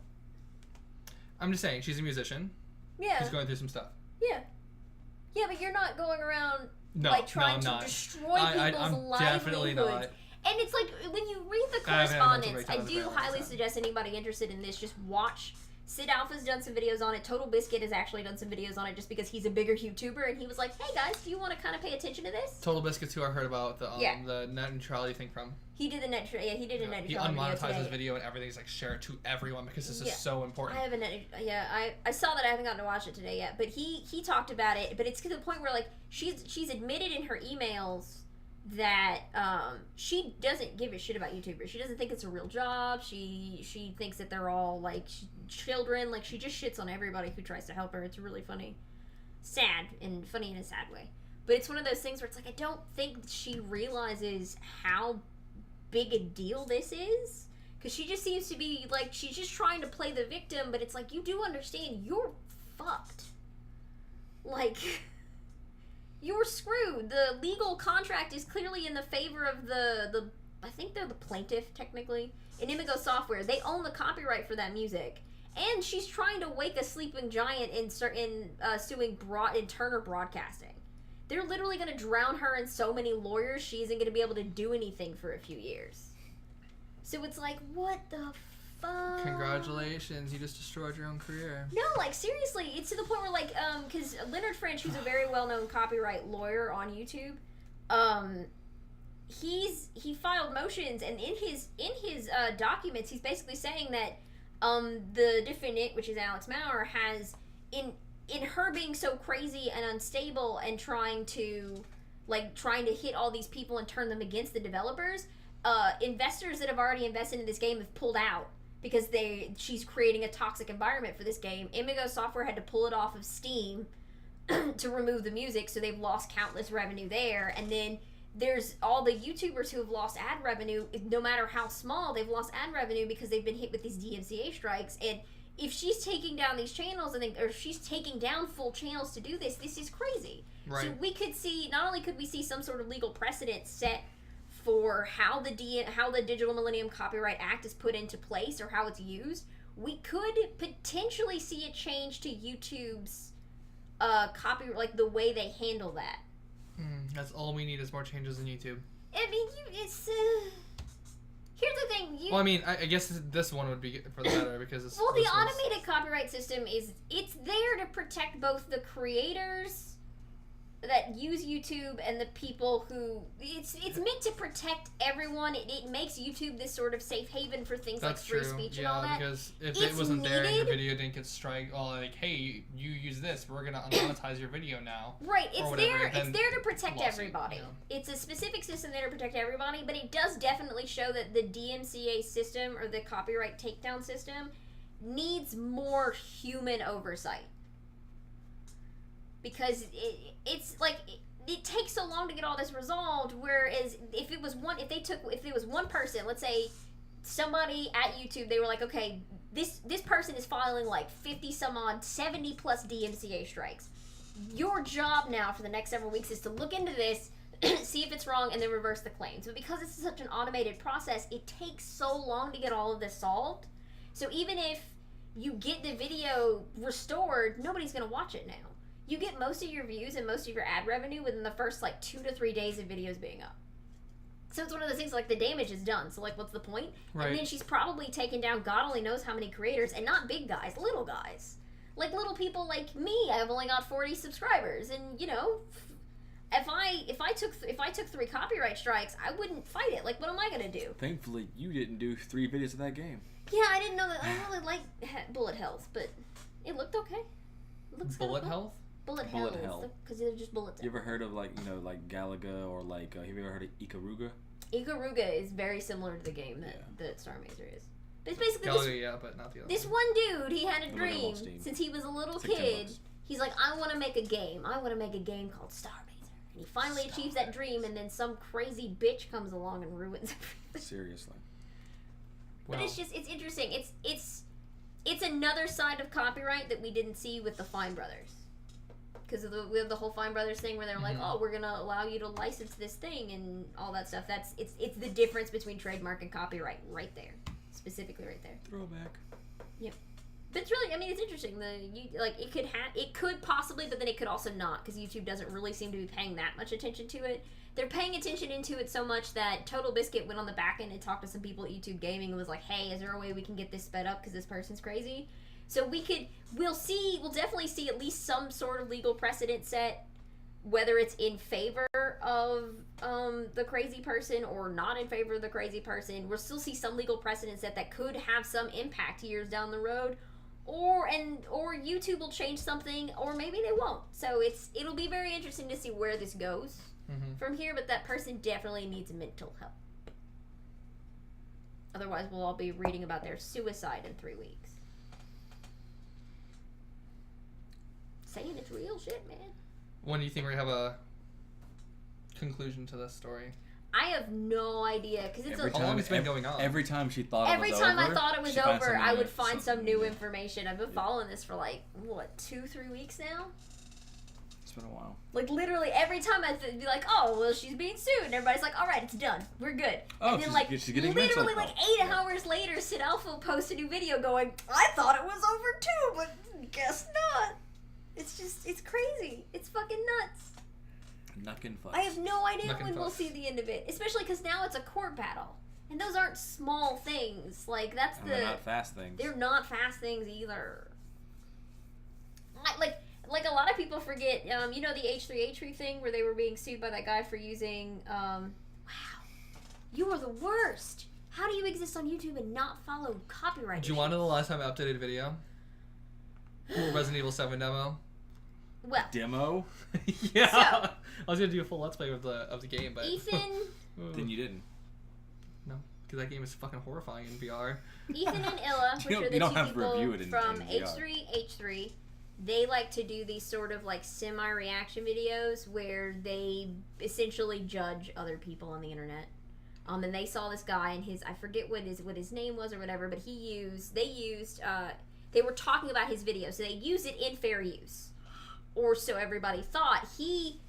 I'm just saying, she's a musician. Yeah. She's going through some stuff. Yeah. Yeah, but you're not going around, trying to destroy people's livelihoods. Definitely not. And it's like, when you read the correspondence, I do highly suggest anybody interested in this just watch. Sid Alpha's done some videos on it. Total Biscuit has actually done some videos on it just because he's a bigger YouTuber, and he was like, hey guys, do you want to kind of pay attention to this? Total Biscuit's who I heard about the net neutrality thing from. He did a net neutrality He video unmonetized his today. video and everything. He's like, share it to everyone because this is so important. I have I saw that. I haven't gotten to watch it today yet, but he talked about it. But it's to the point where, like, she's admitted in her emails that she doesn't give a shit about YouTubers. She doesn't think it's a real job. She thinks that they're all like children. Like, she just shits on everybody who tries to help her. It's really funny, sad, and funny in a sad way. But it's one of those things where it's like, I don't think she realizes how big a deal this is, because she just seems to be like, she's just trying to play the victim. But it's like, you do understand you're fucked. Like, you're screwed. The legal contract is clearly in the favor of the I think they're the plaintiff, technically, in Amiibo Software. They own the copyright for that music. And she's trying to wake a sleeping giant in suing Turner Broadcasting. They're literally going to drown her in so many lawyers, she isn't going to be able to do anything for a few years. So it's like, what the fuck? Congratulations, you just destroyed your own career. No, like, seriously, it's to the point where, like, because Leonard French, who's a very well-known copyright lawyer on YouTube, he filed motions, and in his documents, he's basically saying that the defendant, which is Alex Maurer, has in her being so crazy and unstable and trying to hit all these people and turn them against the developers, investors that have already invested in this game have pulled out because she's creating a toxic environment for this game. Amiibo Software had to pull it off of Steam to remove the music, so they've lost countless revenue there. And then there's all the YouTubers who have lost ad revenue. No matter how small, they've lost ad revenue because they've been hit with these DMCA strikes. And if she's taking down these channels, or she's taking down full channels to do this is crazy. Right. So we could see, not only could we see some sort of legal precedent set for how the Digital Millennium Copyright Act is put into place or how it's used, we could potentially see a change to YouTube's copyright, like the way they handle that. That's all we need is more changes in YouTube. I mean, it's here's the thing. Well, I mean, I guess this one would be for the better because it's... Well, the automated copyright system it's there to protect both the creators that use YouTube and the people who... It's meant to protect everyone. It makes YouTube this sort of safe haven for things like free speech and all that. Because if it wasn't there and your video didn't get strike, like, hey, you use this, we're going to unmonetize your video now. Right, it's there to protect everybody. Yeah. It's a specific system there to protect everybody, but it does definitely show that the DMCA system, or the copyright takedown system, needs more human oversight. Because it's like it takes so long to get all this resolved. Whereas if it was one person, let's say somebody at YouTube, they were like, okay, this person is filing like 50 some odd, 70 plus DMCA strikes. Your job now for the next several weeks is to look into this, see if it's wrong, and then reverse the claims. But because it's such an automated process, it takes so long to get all of this solved. So even if you get the video restored, nobody's going to watch it now. You get most of your views and most of your ad revenue within the first like 2 to 3 days of videos being up. So it's one of those things like the damage is done. So like what's the point? Right. And then she's probably taken down God only knows how many creators, and not big guys, little guys. Like little people like me. I've only got 40 subscribers, and you know, if I took 3 copyright strikes, I wouldn't fight it. Like what am I going to do? Thankfully, you didn't do 3 videos of that game. Yeah, I didn't know that. I don't really like bullet hells, but it looked okay. It looks Bullet cool. health? Bullet hell, because they're just bullets. You ever heard of like Galaga or like have you ever heard of Ikaruga? Ikaruga is very similar to the game that Star Mazer is. But it's basically Galaga, but not the other this one dude. He had a dream since he was a little kid. He's like, I want to make a game. I want to make a game called Star Mazer. And he finally achieves that dream, and then some crazy bitch comes along and ruins everything. Seriously. But it's interesting. It's another side of copyright that we didn't see with the Fine Brothers. Because we have the whole Fine Brothers thing where they're like, oh, we're gonna allow you to license this thing and all that stuff. It's the difference between trademark and copyright right there, specifically right there. Throwback. Yep. But it's really, I mean, it's interesting. It could possibly, but then it could also not, because YouTube doesn't really seem to be paying that much attention to it. They're paying attention into it so much that Total Biscuit went on the back end and talked to some people at YouTube Gaming and was like, hey, is there a way we can get this sped up because this person's crazy? So we'll definitely see at least some sort of legal precedent set, whether it's in favor of the crazy person or not in favor of the crazy person. We'll still see some legal precedent set that could have some impact years down the road, or YouTube will change something, or maybe they won't. So it'll be very interesting to see where this goes from here. But that person definitely needs mental help. Otherwise, we'll all be reading about their suicide in 3 weeks. Saying it's real shit, man. When do you think we're gonna have a conclusion to this story? I have no idea, because it's how long it's been going on. Every time she thought every it was time over, I thought it was she'd find over, I would something find some new new. information. I've been following this for like 2-3 weeks now. It's been a while. Like literally every time I'd be like, oh well, she's being sued, and everybody's like, all right, it's done, we're good. Oh, and then like she's getting literally mental like 8 hours later, Sid Alpha will post a new video going, I thought it was over too, but guess not. It's crazy. It's fucking nuts. Knuckin' fuss. I have no idea Knuckin' when we'll fuss. see the end of it, especially because now it's a court battle, and those aren't small things. Like that's They're not fast things. They're not fast things either. Like a lot of people forget. The H3H3 thing where they were being sued by that guy for using. Wow, you are the worst. How do you exist on YouTube and not follow copyright? Do you want to know the last time I updated a video? Resident Evil 7 demo. Well, Demo? Yeah. So- I was gonna do a full let's play of the game, but Ethan, Then you didn't. no, because that game is fucking horrifying in VR. Ethan and Illa, which are the you don't two have to review people it in from VR. H3H3, they like to do these sort of like semi-reaction videos where they essentially judge other people on the internet. And they saw this guy and I forget what his name was or whatever, but they were talking about his video, so they used it in fair use, or so everybody thought. He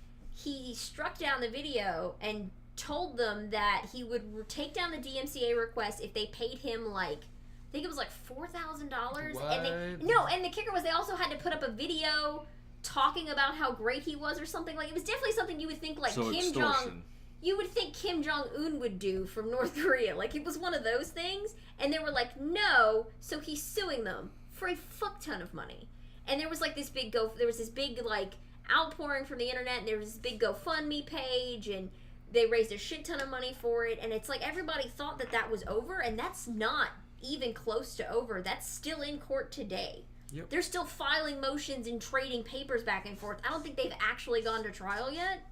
struck down the video and told them that he would take down the DMCA request if they paid him like, I think it was like $4,000. And the kicker was they also had to put up a video talking about how great he was or something. Like it was definitely something you would think like So Kim extortion. You would think Kim Jong-un would do from North Korea. Like it was one of those things, and they were like, no, so he's suing them for a fuck ton of money. And there was like this big like outpouring from the internet, and there was this big GoFundMe page, and they raised a shit ton of money for it, and it's like everybody thought that was over, and that's not even close to over. That's still in court today. Yep. They're still filing motions and trading papers back and forth. I don't think they've actually gone to trial yet.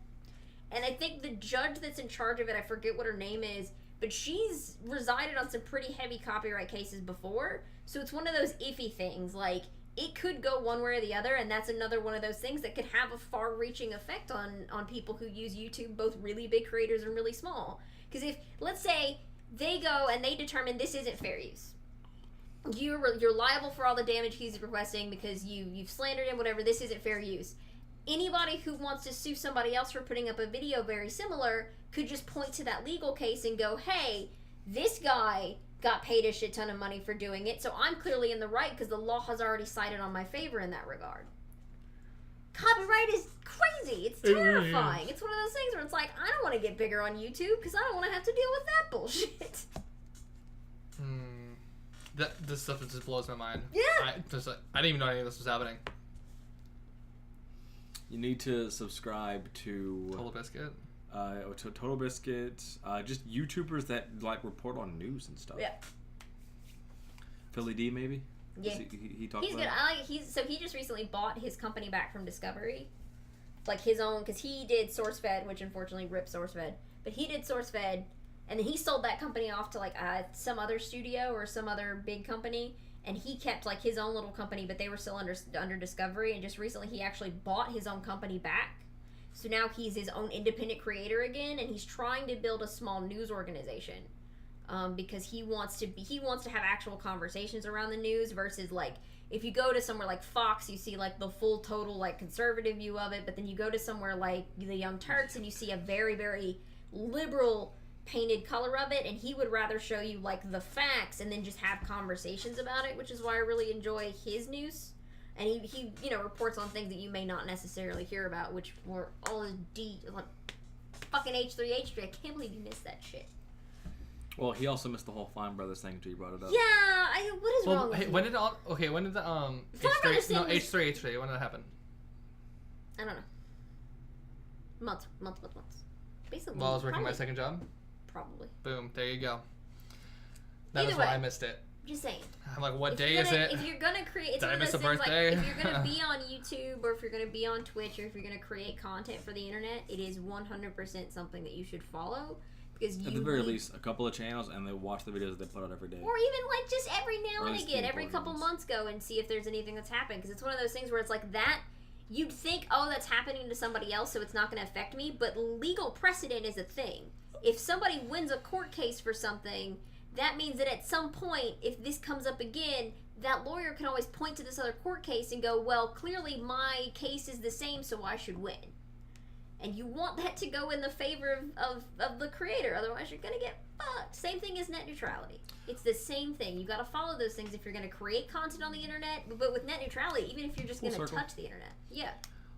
And I think the judge that's in charge of it, I forget what her name is, but she's resided on some pretty heavy copyright cases before. So it's one of those iffy things. Like, it could go one way or the other, and that's another one of those things that could have a far-reaching effect on people who use YouTube, both really big creators and really small. Because if, let's say, they go and they determine this isn't fair use. you're liable for all the damage he's requesting because you've slandered him, whatever. This isn't fair use. Anybody who wants to sue somebody else for putting up a video very similar could just point to that legal case and go, hey, this guy got paid a shit ton of money for doing it, so I'm clearly in the right because the law has already sided on my favor in that regard. Copyright is crazy. It's terrifying. It's one of those things where it's like, I don't want to get bigger on YouTube because I don't want to have to deal with that bullshit. This stuff just blows my mind. Yeah. I didn't even know any of this was happening. You need to subscribe to Total Biscuit. To Total Biscuit. Just YouTubers that like report on news and stuff. Yeah. Philly D maybe. Yeah. He talked He's about good. He just recently bought his company back from Discovery, like his own, because he did SourceFed, which unfortunately ripped SourceFed. But he did SourceFed, and then he sold that company off to like some other studio or some other big company, and he kept like his own little company, but they were still under Discovery. And just recently, he actually bought his own company back, so now he's his own independent creator again, and he's trying to build a small news organization. Because he wants to have actual conversations around the news versus like if you go to somewhere like Fox, you see like the full total like conservative view of it, but then you go to somewhere like the Young Turks and you see a very, very liberal painted color of it, and he would rather show you like the facts and then just have conversations about it, which is why I really enjoy his news. And he reports on things that you may not necessarily hear about, which were all his like fucking H3H3. I can't believe you missed that shit. Well, he also missed the whole Fine Brothers thing until you brought it up. Yeah, what is wrong with you? When did the H3H3 when did that happen? I don't know. Months. Basically. While I was working my second job. Probably. Boom. There you go. That Either is way, why I missed it. Just saying. I'm like, what day is it? If you're gonna create, it's Did I one of miss those a things birthday? like if you're gonna be on YouTube or if you're gonna be on Twitch or if you're gonna create content for the internet, it is 100% something that you should follow. Because at the very least, a couple of channels, and they watch the videos that they put out every day. Or even like just every now Or and just again, the every couple important months, go and see if there's anything that's happened. Because it's one of those things where it's like that. You'd think, oh, that's happening to somebody else, so it's not going to affect me. But legal precedent is a thing. If somebody wins a court case for something, that means that at some point, if this comes up again, that lawyer can always point to this other court case and go, well, clearly my case is the same, so I should win. And you want that to go in the favor of the creator, otherwise you're gonna get fucked. Same thing as net neutrality. It's the same thing. You gotta follow those things if you're gonna create content on the internet, but with net neutrality, even if you're just gonna touch the internet. Yeah.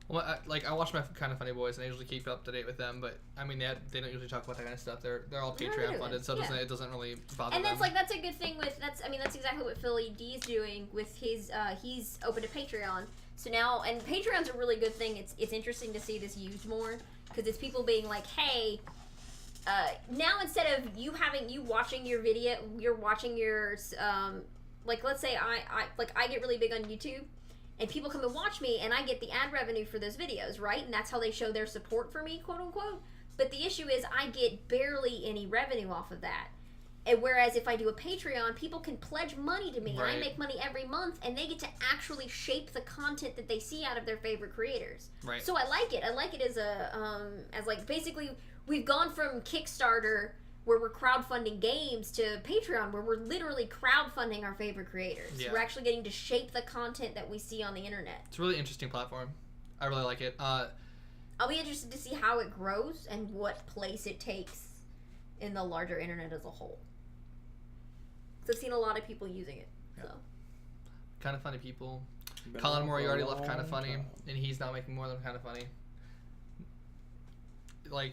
Well, I watch my Kind of Funny Boys, and I usually keep up to date with them. But I mean, they don't usually talk about that kind of stuff. They're all Patreon funded, so it doesn't really bother them. And that's a good thing with that's exactly what Philly D is doing with his. He's open to Patreon. So now, and Patreon's a really good thing. It's interesting to see this used more because it's people being like, hey. Now instead of you watching your video, you're watching your like let's say I get really big on YouTube. And people come and watch me, and I get the ad revenue for those videos, right? And that's how they show their support for me, quote unquote. But the issue is I get barely any revenue off of that. And whereas if I do a Patreon, people can pledge money to me, right. And I make money every month, and they get to actually shape the content that they see out of their favorite creators. Right. So I like it. I like it as as like basically we've gone from Kickstarter, where we're crowdfunding games, to Patreon, where we're literally crowdfunding our favorite creators. Yeah. We're actually getting to shape the content that we see on the internet. It's a really interesting platform. I really like it. I'll be interested to see how it grows and what place it takes in the larger internet as a whole. So I've seen a lot of people using it. Yeah. So. Kind of Funny people. Colin Moriarty left Kind of Funny, and he's now making more than Kind of Funny. Like...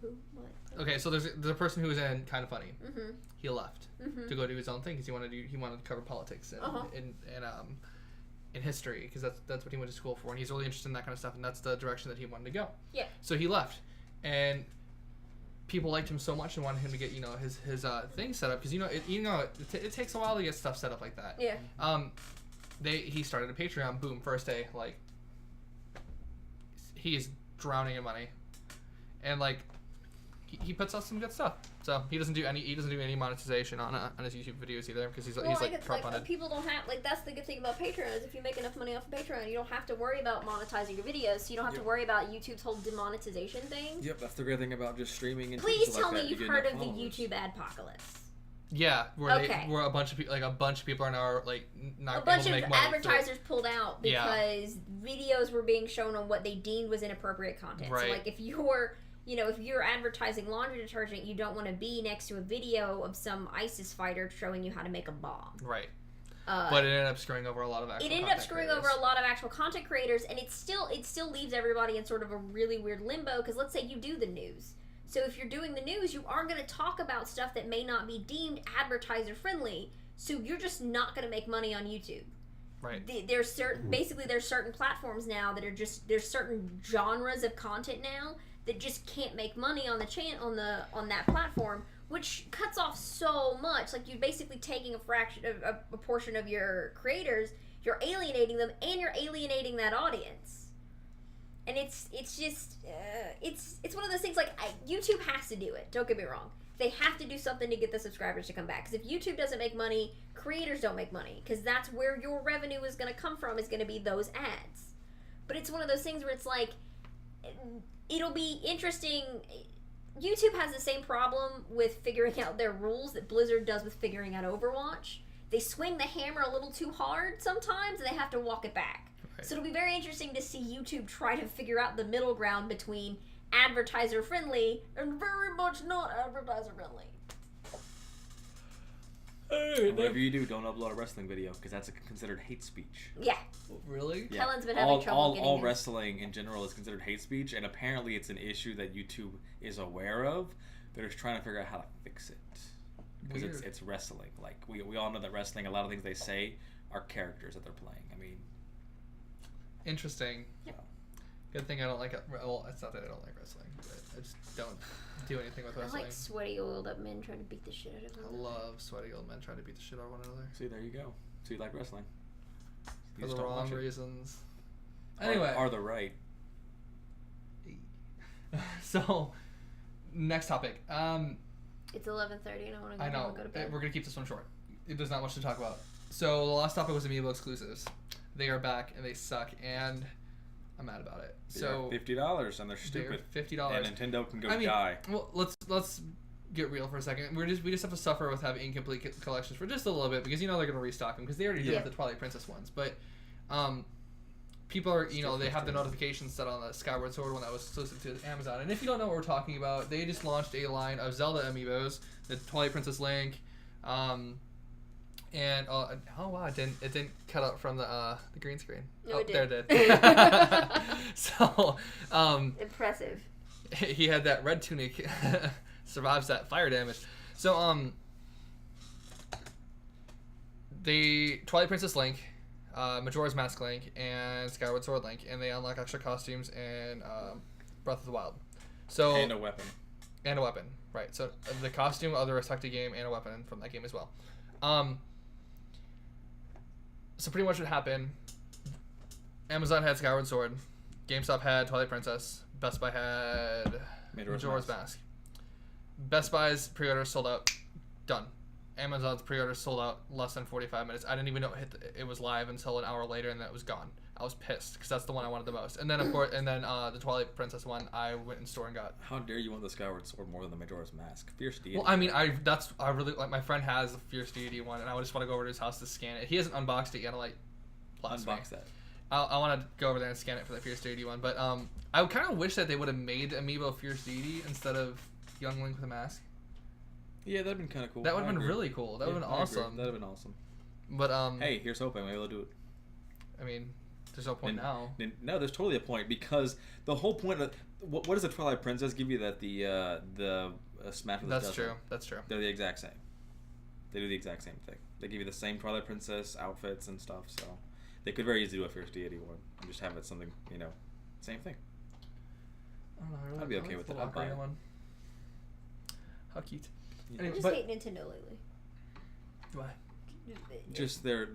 Who? What? Okay, so there's a person who was in Kind of Funny. Mm-hmm. He left to go do his own thing because he wanted to cover politics and history because that's what he went to school for, and he's really interested in that kind of stuff, and that's the direction that he wanted to go. Yeah. So he left, and people liked him so much and wanted him to get his thing set up because it takes a while to get stuff set up like that. Yeah. He started a Patreon. Boom, first day, like he is drowning in money, and like. He puts out some good stuff, so he doesn't do any monetization on his YouTube videos either because he's like crowdfunded. People don't have that's the good thing about Patreon is if you make enough money off of Patreon, you don't have to worry about monetizing your videos, so you don't have to worry about YouTube's whole demonetization thing. Yep, that's the great thing about just streaming and Please things tell like me that. you've heard of the YouTube adpocalypse. Yeah, where Okay. where a bunch of people are now like not A bunch able to of make money. advertisers pulled out because videos were being shown on what they deemed was inappropriate content. Right. So like if you're advertising laundry detergent, you don't want to be next to a video of some ISIS fighter showing you how to make a bomb. Right. But it ended up screwing over a lot of actual It ended up screwing over a lot of actual content creators, and it still leaves everybody in sort of a really weird limbo, because let's say you do the news. So if you're doing the news, you are going to talk about stuff that may not be deemed advertiser friendly, so you're just not going to make money on YouTube. Right. There's certain platforms now that are there's certain genres of content now that just can't make money on the on that platform, which cuts off so much. Like, you're basically taking a portion of your creators, you're alienating them, and you're alienating that audience. And it's just it's one of those things, like, YouTube has to do it. Don't get me wrong. They have to do something to get the subscribers to come back. Because if YouTube doesn't make money, creators don't make money. Because that's where your revenue is going to come from, is going to be those ads. But it's one of those things where it's like, it'll be interesting. YouTube has the same problem with figuring out their rules that Blizzard does with figuring out Overwatch. They swing the hammer a little too hard sometimes, and they have to walk it back. Right. So it'll be very interesting to see YouTube try to figure out the middle ground between advertiser friendly and very much not advertiser friendly. Whatever you do, don't upload a wrestling video, because that's considered hate speech. Yeah. Really? Yeah. Kellen's been having trouble getting all wrestling in general is considered hate speech, and apparently it's an issue that YouTube is aware of. They're just trying to figure out how to fix it. Because it's wrestling. Like, we all know that wrestling, a lot of things they say are characters that they're playing. I mean... Interesting. Yep. Good thing I don't like it. Well, it's not that I don't like wrestling, but I just don't do anything with wrestling. I like sweaty, oiled up men trying to beat the shit out of I them. love sweaty old men trying to beat the shit out of one another. See, there you go. So you like wrestling. You For just the don't wrong watch it. reasons. Anyway. Are the right. So, next topic. It's 11:30 and I want to go to bed. We're going to keep this one short. There's not much to talk about. So, the last topic was Amiibo Exclusives. They are back and they suck, and I'm mad about it. So $50 and they're stupid. $50. And Nintendo can go die. Well, let's get real for a second. We just have to suffer with having incomplete collections for just a little bit, because they're going to restock them, because they already did with the Twilight Princess ones. But people are, they have the notifications set on the Skyward Sword one that was exclusive to Amazon. And if you don't know what we're talking about, they just launched a line of Zelda amiibos, the Twilight Princess Link, and oh wow, it didn't cut out from the green screen. No, it did. There it did. So impressive. He had that red tunic, survives that fire damage. So the Twilight Princess Link, Majora's Mask Link, and Skyward Sword Link, and they unlock extra costumes in Breath of the Wild. So And a weapon. And a weapon, right? So the costume of the respective game and a weapon from that game as well. So pretty much what happened, Amazon had Skyward Sword, GameStop had Twilight Princess, Best Buy had Majora's Mask. Best Buy's pre-orders sold out, done. Amazon's pre-orders sold out less than 45 minutes. I didn't even know it was live until an hour later, and that was gone. I was pissed, because that's the one I wanted the most. And then, of course, the Twilight Princess one, I went in store and got. How dare you want the Skyward Sword more than the Majora's Mask? Fierce Deity. Well, I mean, I really like, my friend has the Fierce Deity one, and I just want to go over to his house to scan it. He hasn't unboxed it yet. Unbox that. I want to go over there and scan it for the Fierce Deity one. But I kind of wish that they would have made Amiibo Fierce Deity instead of Young Link with a mask. Yeah, that'd been kind of cool. That would have been really cool. That would have been awesome. That'd have been awesome. But hey, here's hoping maybe they'll do it. I mean, there's no point now. No, there's totally a point, because the whole point of what does the Twilight Princess give you that the Smash Bros. That's true. That's true. They're the exact same. They do the exact same thing. They give you the same Twilight Princess outfits and stuff. So they could very easily do a Fierce Deity one and just have it something, same thing. I don't know. I'd be okay with that. I'd buy it. One. How cute. Yeah. I just hate Nintendo lately. Why? Just their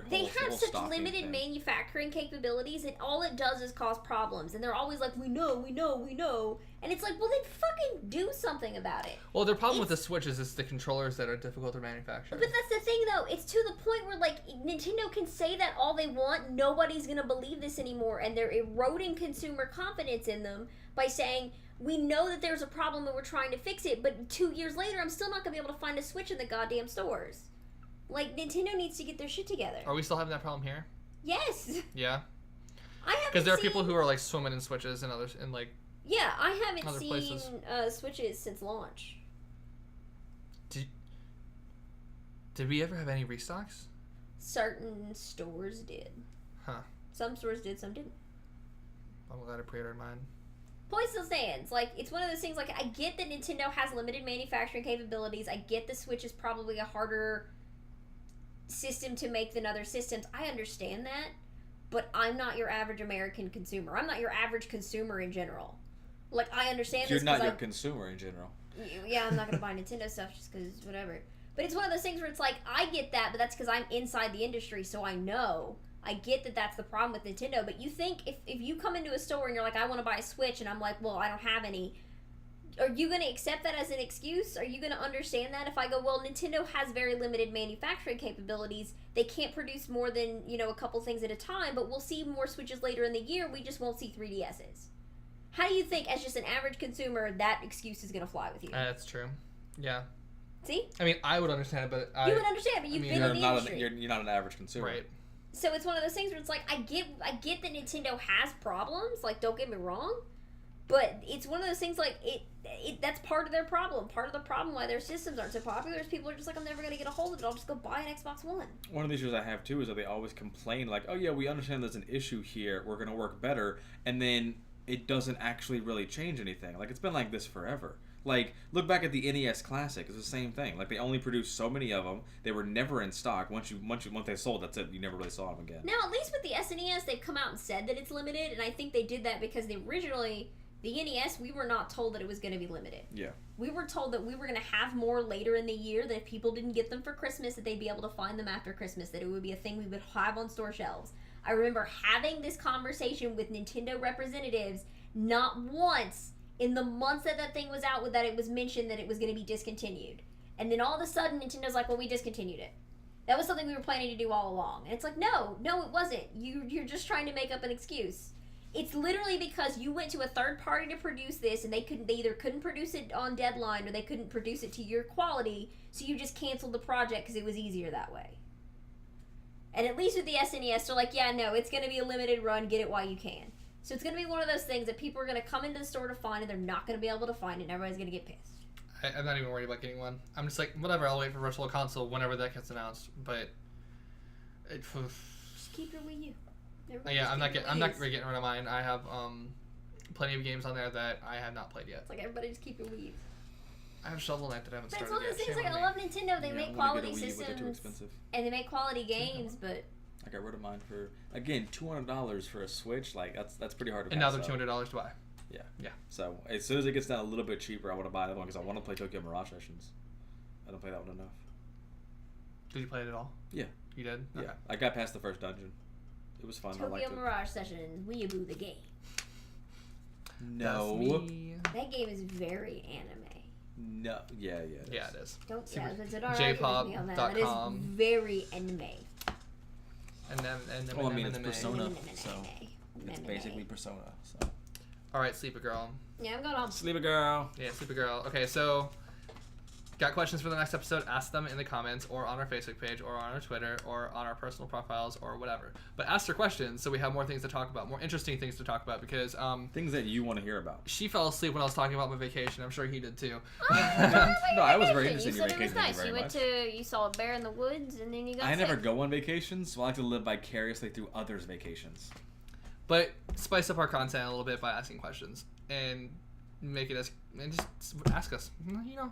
they whole have such stocking limited thing. manufacturing capabilities, and all it does is cause problems. And they're always like, we know. And it's like, well, then fucking do something about it. Well, their problem with the Switch is it's the controllers that are difficult to manufacture. But that's the thing, though. It's to the point where, like, Nintendo can say that all they want. Nobody's going to believe this anymore. And they're eroding consumer confidence in them by saying, We know that there's a problem and we're trying to fix it, but 2 years later, I'm still not going to be able to find a Switch in the goddamn stores. Like, Nintendo needs to get their shit together. Are we still having that problem here? Yes. Yeah. I haven't Because there are seen... people who are like swimming in Switches and others in like. Yeah, I haven't other seen places. Switches since launch. Did we ever have any restocks? Certain stores did. Huh. Some stores did, some didn't. I'm glad I pre-ordered mine. Point still stands. Like, it's one of those things, like, I get that Nintendo has limited manufacturing capabilities. I get the Switch is probably a harder system to make than other systems. I understand that. But I'm not your average American consumer. I'm not your average consumer in general. Like, I understand You're this not your consumer in general. Yeah, I'm not going to buy Nintendo stuff just because whatever. But it's one of those things where it's like, I get that, but that's because I'm inside the industry, so I know. I get that that's the problem with Nintendo, but you think if you come into a store and you're like, I want to buy a Switch, and I'm like, well, I don't have any, are you going to accept that as an excuse? Are you going to understand that if I go, well, Nintendo has very limited manufacturing capabilities, they can't produce more than, a couple things at a time, but we'll see more Switches later in the year, we just won't see 3DSs. How do you think, as just an average consumer, that excuse is going to fly with you? That's true. Yeah. See? I mean, I would understand it, but you would understand, but you've been in the industry. You're not an average consumer. Right. So it's one of those things where it's like, I get that Nintendo has problems, like, don't get me wrong, but it's one of those things, like, it that's part of their problem. Part of the problem why their systems aren't so popular is people are just like, I'm never going to get a hold of it, I'll just go buy an Xbox One. One of the issues I have, too, is that they always complain, like, oh, yeah, we understand there's an issue here, we're going to work better, and then it doesn't actually really change anything. Like, it's been like this forever. Like, look back at the NES Classic. It's the same thing. Like, they only produced so many of them. They were never in stock. Once they sold, that's it. You never really saw them again. Now, at least with the SNES, they've come out and said that it's limited, and I think they did that because the NES, we were not told that it was going to be limited. Yeah. We were told that we were going to have more later in the year, that if people didn't get them for Christmas, that they'd be able to find them after Christmas, that it would be a thing we would have on store shelves. I remember having this conversation with Nintendo representatives, not once in the months that thing was out, that it was mentioned that it was going to be discontinued. And then all of a sudden, Nintendo's like, well, we discontinued it. That was something we were planning to do all along. And it's like, no, it wasn't. You're just trying to make up an excuse. It's literally because you went to a third party to produce this, and they either couldn't produce it on deadline, or they couldn't produce it to your quality, so you just canceled the project because it was easier that way. And at least with the SNES, they're like, yeah, no, it's going to be a limited run, get it while you can. So it's going to be one of those things that people are going to come into the store to find, and they're not going to be able to find it, and everybody's going to get pissed. I'm not even worried about getting one. I'm just like, whatever, I'll wait for Virtual Console whenever that gets announced. But just keep your Wii U. Yeah, I'm not really getting rid of mine. I have plenty of games on there that I have not played yet. It's like, everybody just keep your Wii U. I have Shovel Knight that I haven't But started yet. it's one of those things, like, I love Nintendo. They make quality systems, and they make quality games, but... I got rid of mine for, again, $200 for a Switch. Like, that's pretty hard to And pass now they're $200 to buy. Yeah. Yeah. So, as soon as it gets down a little bit cheaper, I want to buy that one because I want to play Tokyo Mirage Sessions. I don't play that one enough. Did you play it at all? Yeah. You did? Yeah. Okay. I got past the first dungeon. It was fun. Tokyo Mirage Sessions, Weeaboo the game. No. That game is very anime. No. Yeah, it is. Yeah, it is. Don't argue with me on that. That is very anime. And then well, I mean, it's Persona, Anime. so it's basically Persona. So. All right, Sleepy Girl. Yeah, I'm going home. Sleepy Girl. Yeah, Sleepy Girl. Okay, so got questions for the next episode? Ask them in the comments, or on our Facebook page, or on our Twitter, or on our personal profiles, or whatever. But ask her questions so we have more things to talk about, more interesting things to talk about, because things that you want to hear about. She fell asleep when I was talking about my vacation. I'm sure he did too. No, I was very interested in your vacation. You said it was nice. You saw a bear in the woods, and then you got I sick. never go on vacations, so I like to live vicariously through others' vacations. But spice up our content a little bit by asking questions and make it and just ask us. You know,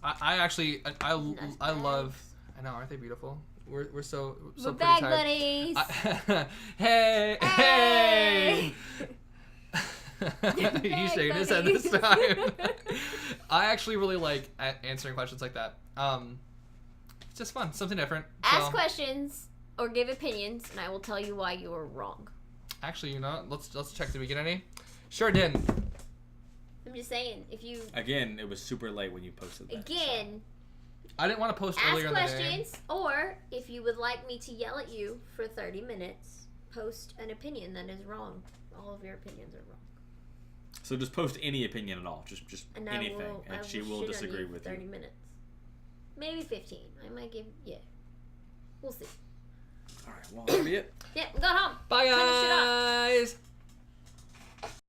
I actually love. I know, aren't they beautiful? We're so We're pretty back, tired. buddies. Hey. He's shaking his head this time. I actually really like answering questions like that. It's just fun, something different. Ask questions or give opinions, and I will tell you why you are wrong. Actually, you know, let's check. Did we get any? Sure didn't. I'm just saying, if you... Again, it was super late when you posted that. Again... So. I didn't want to post earlier in the day. Ask questions, or if you would like me to yell at you for 30 minutes, post an opinion that is wrong. All of your opinions are wrong. So just post any opinion at all, just And anything, and she will shit on disagree you for with 30 you. minutes. Maybe 15. I might give, yeah. We'll see. All right, well, that'll be it. Yeah, we got home. Bye, Turn this shit guys.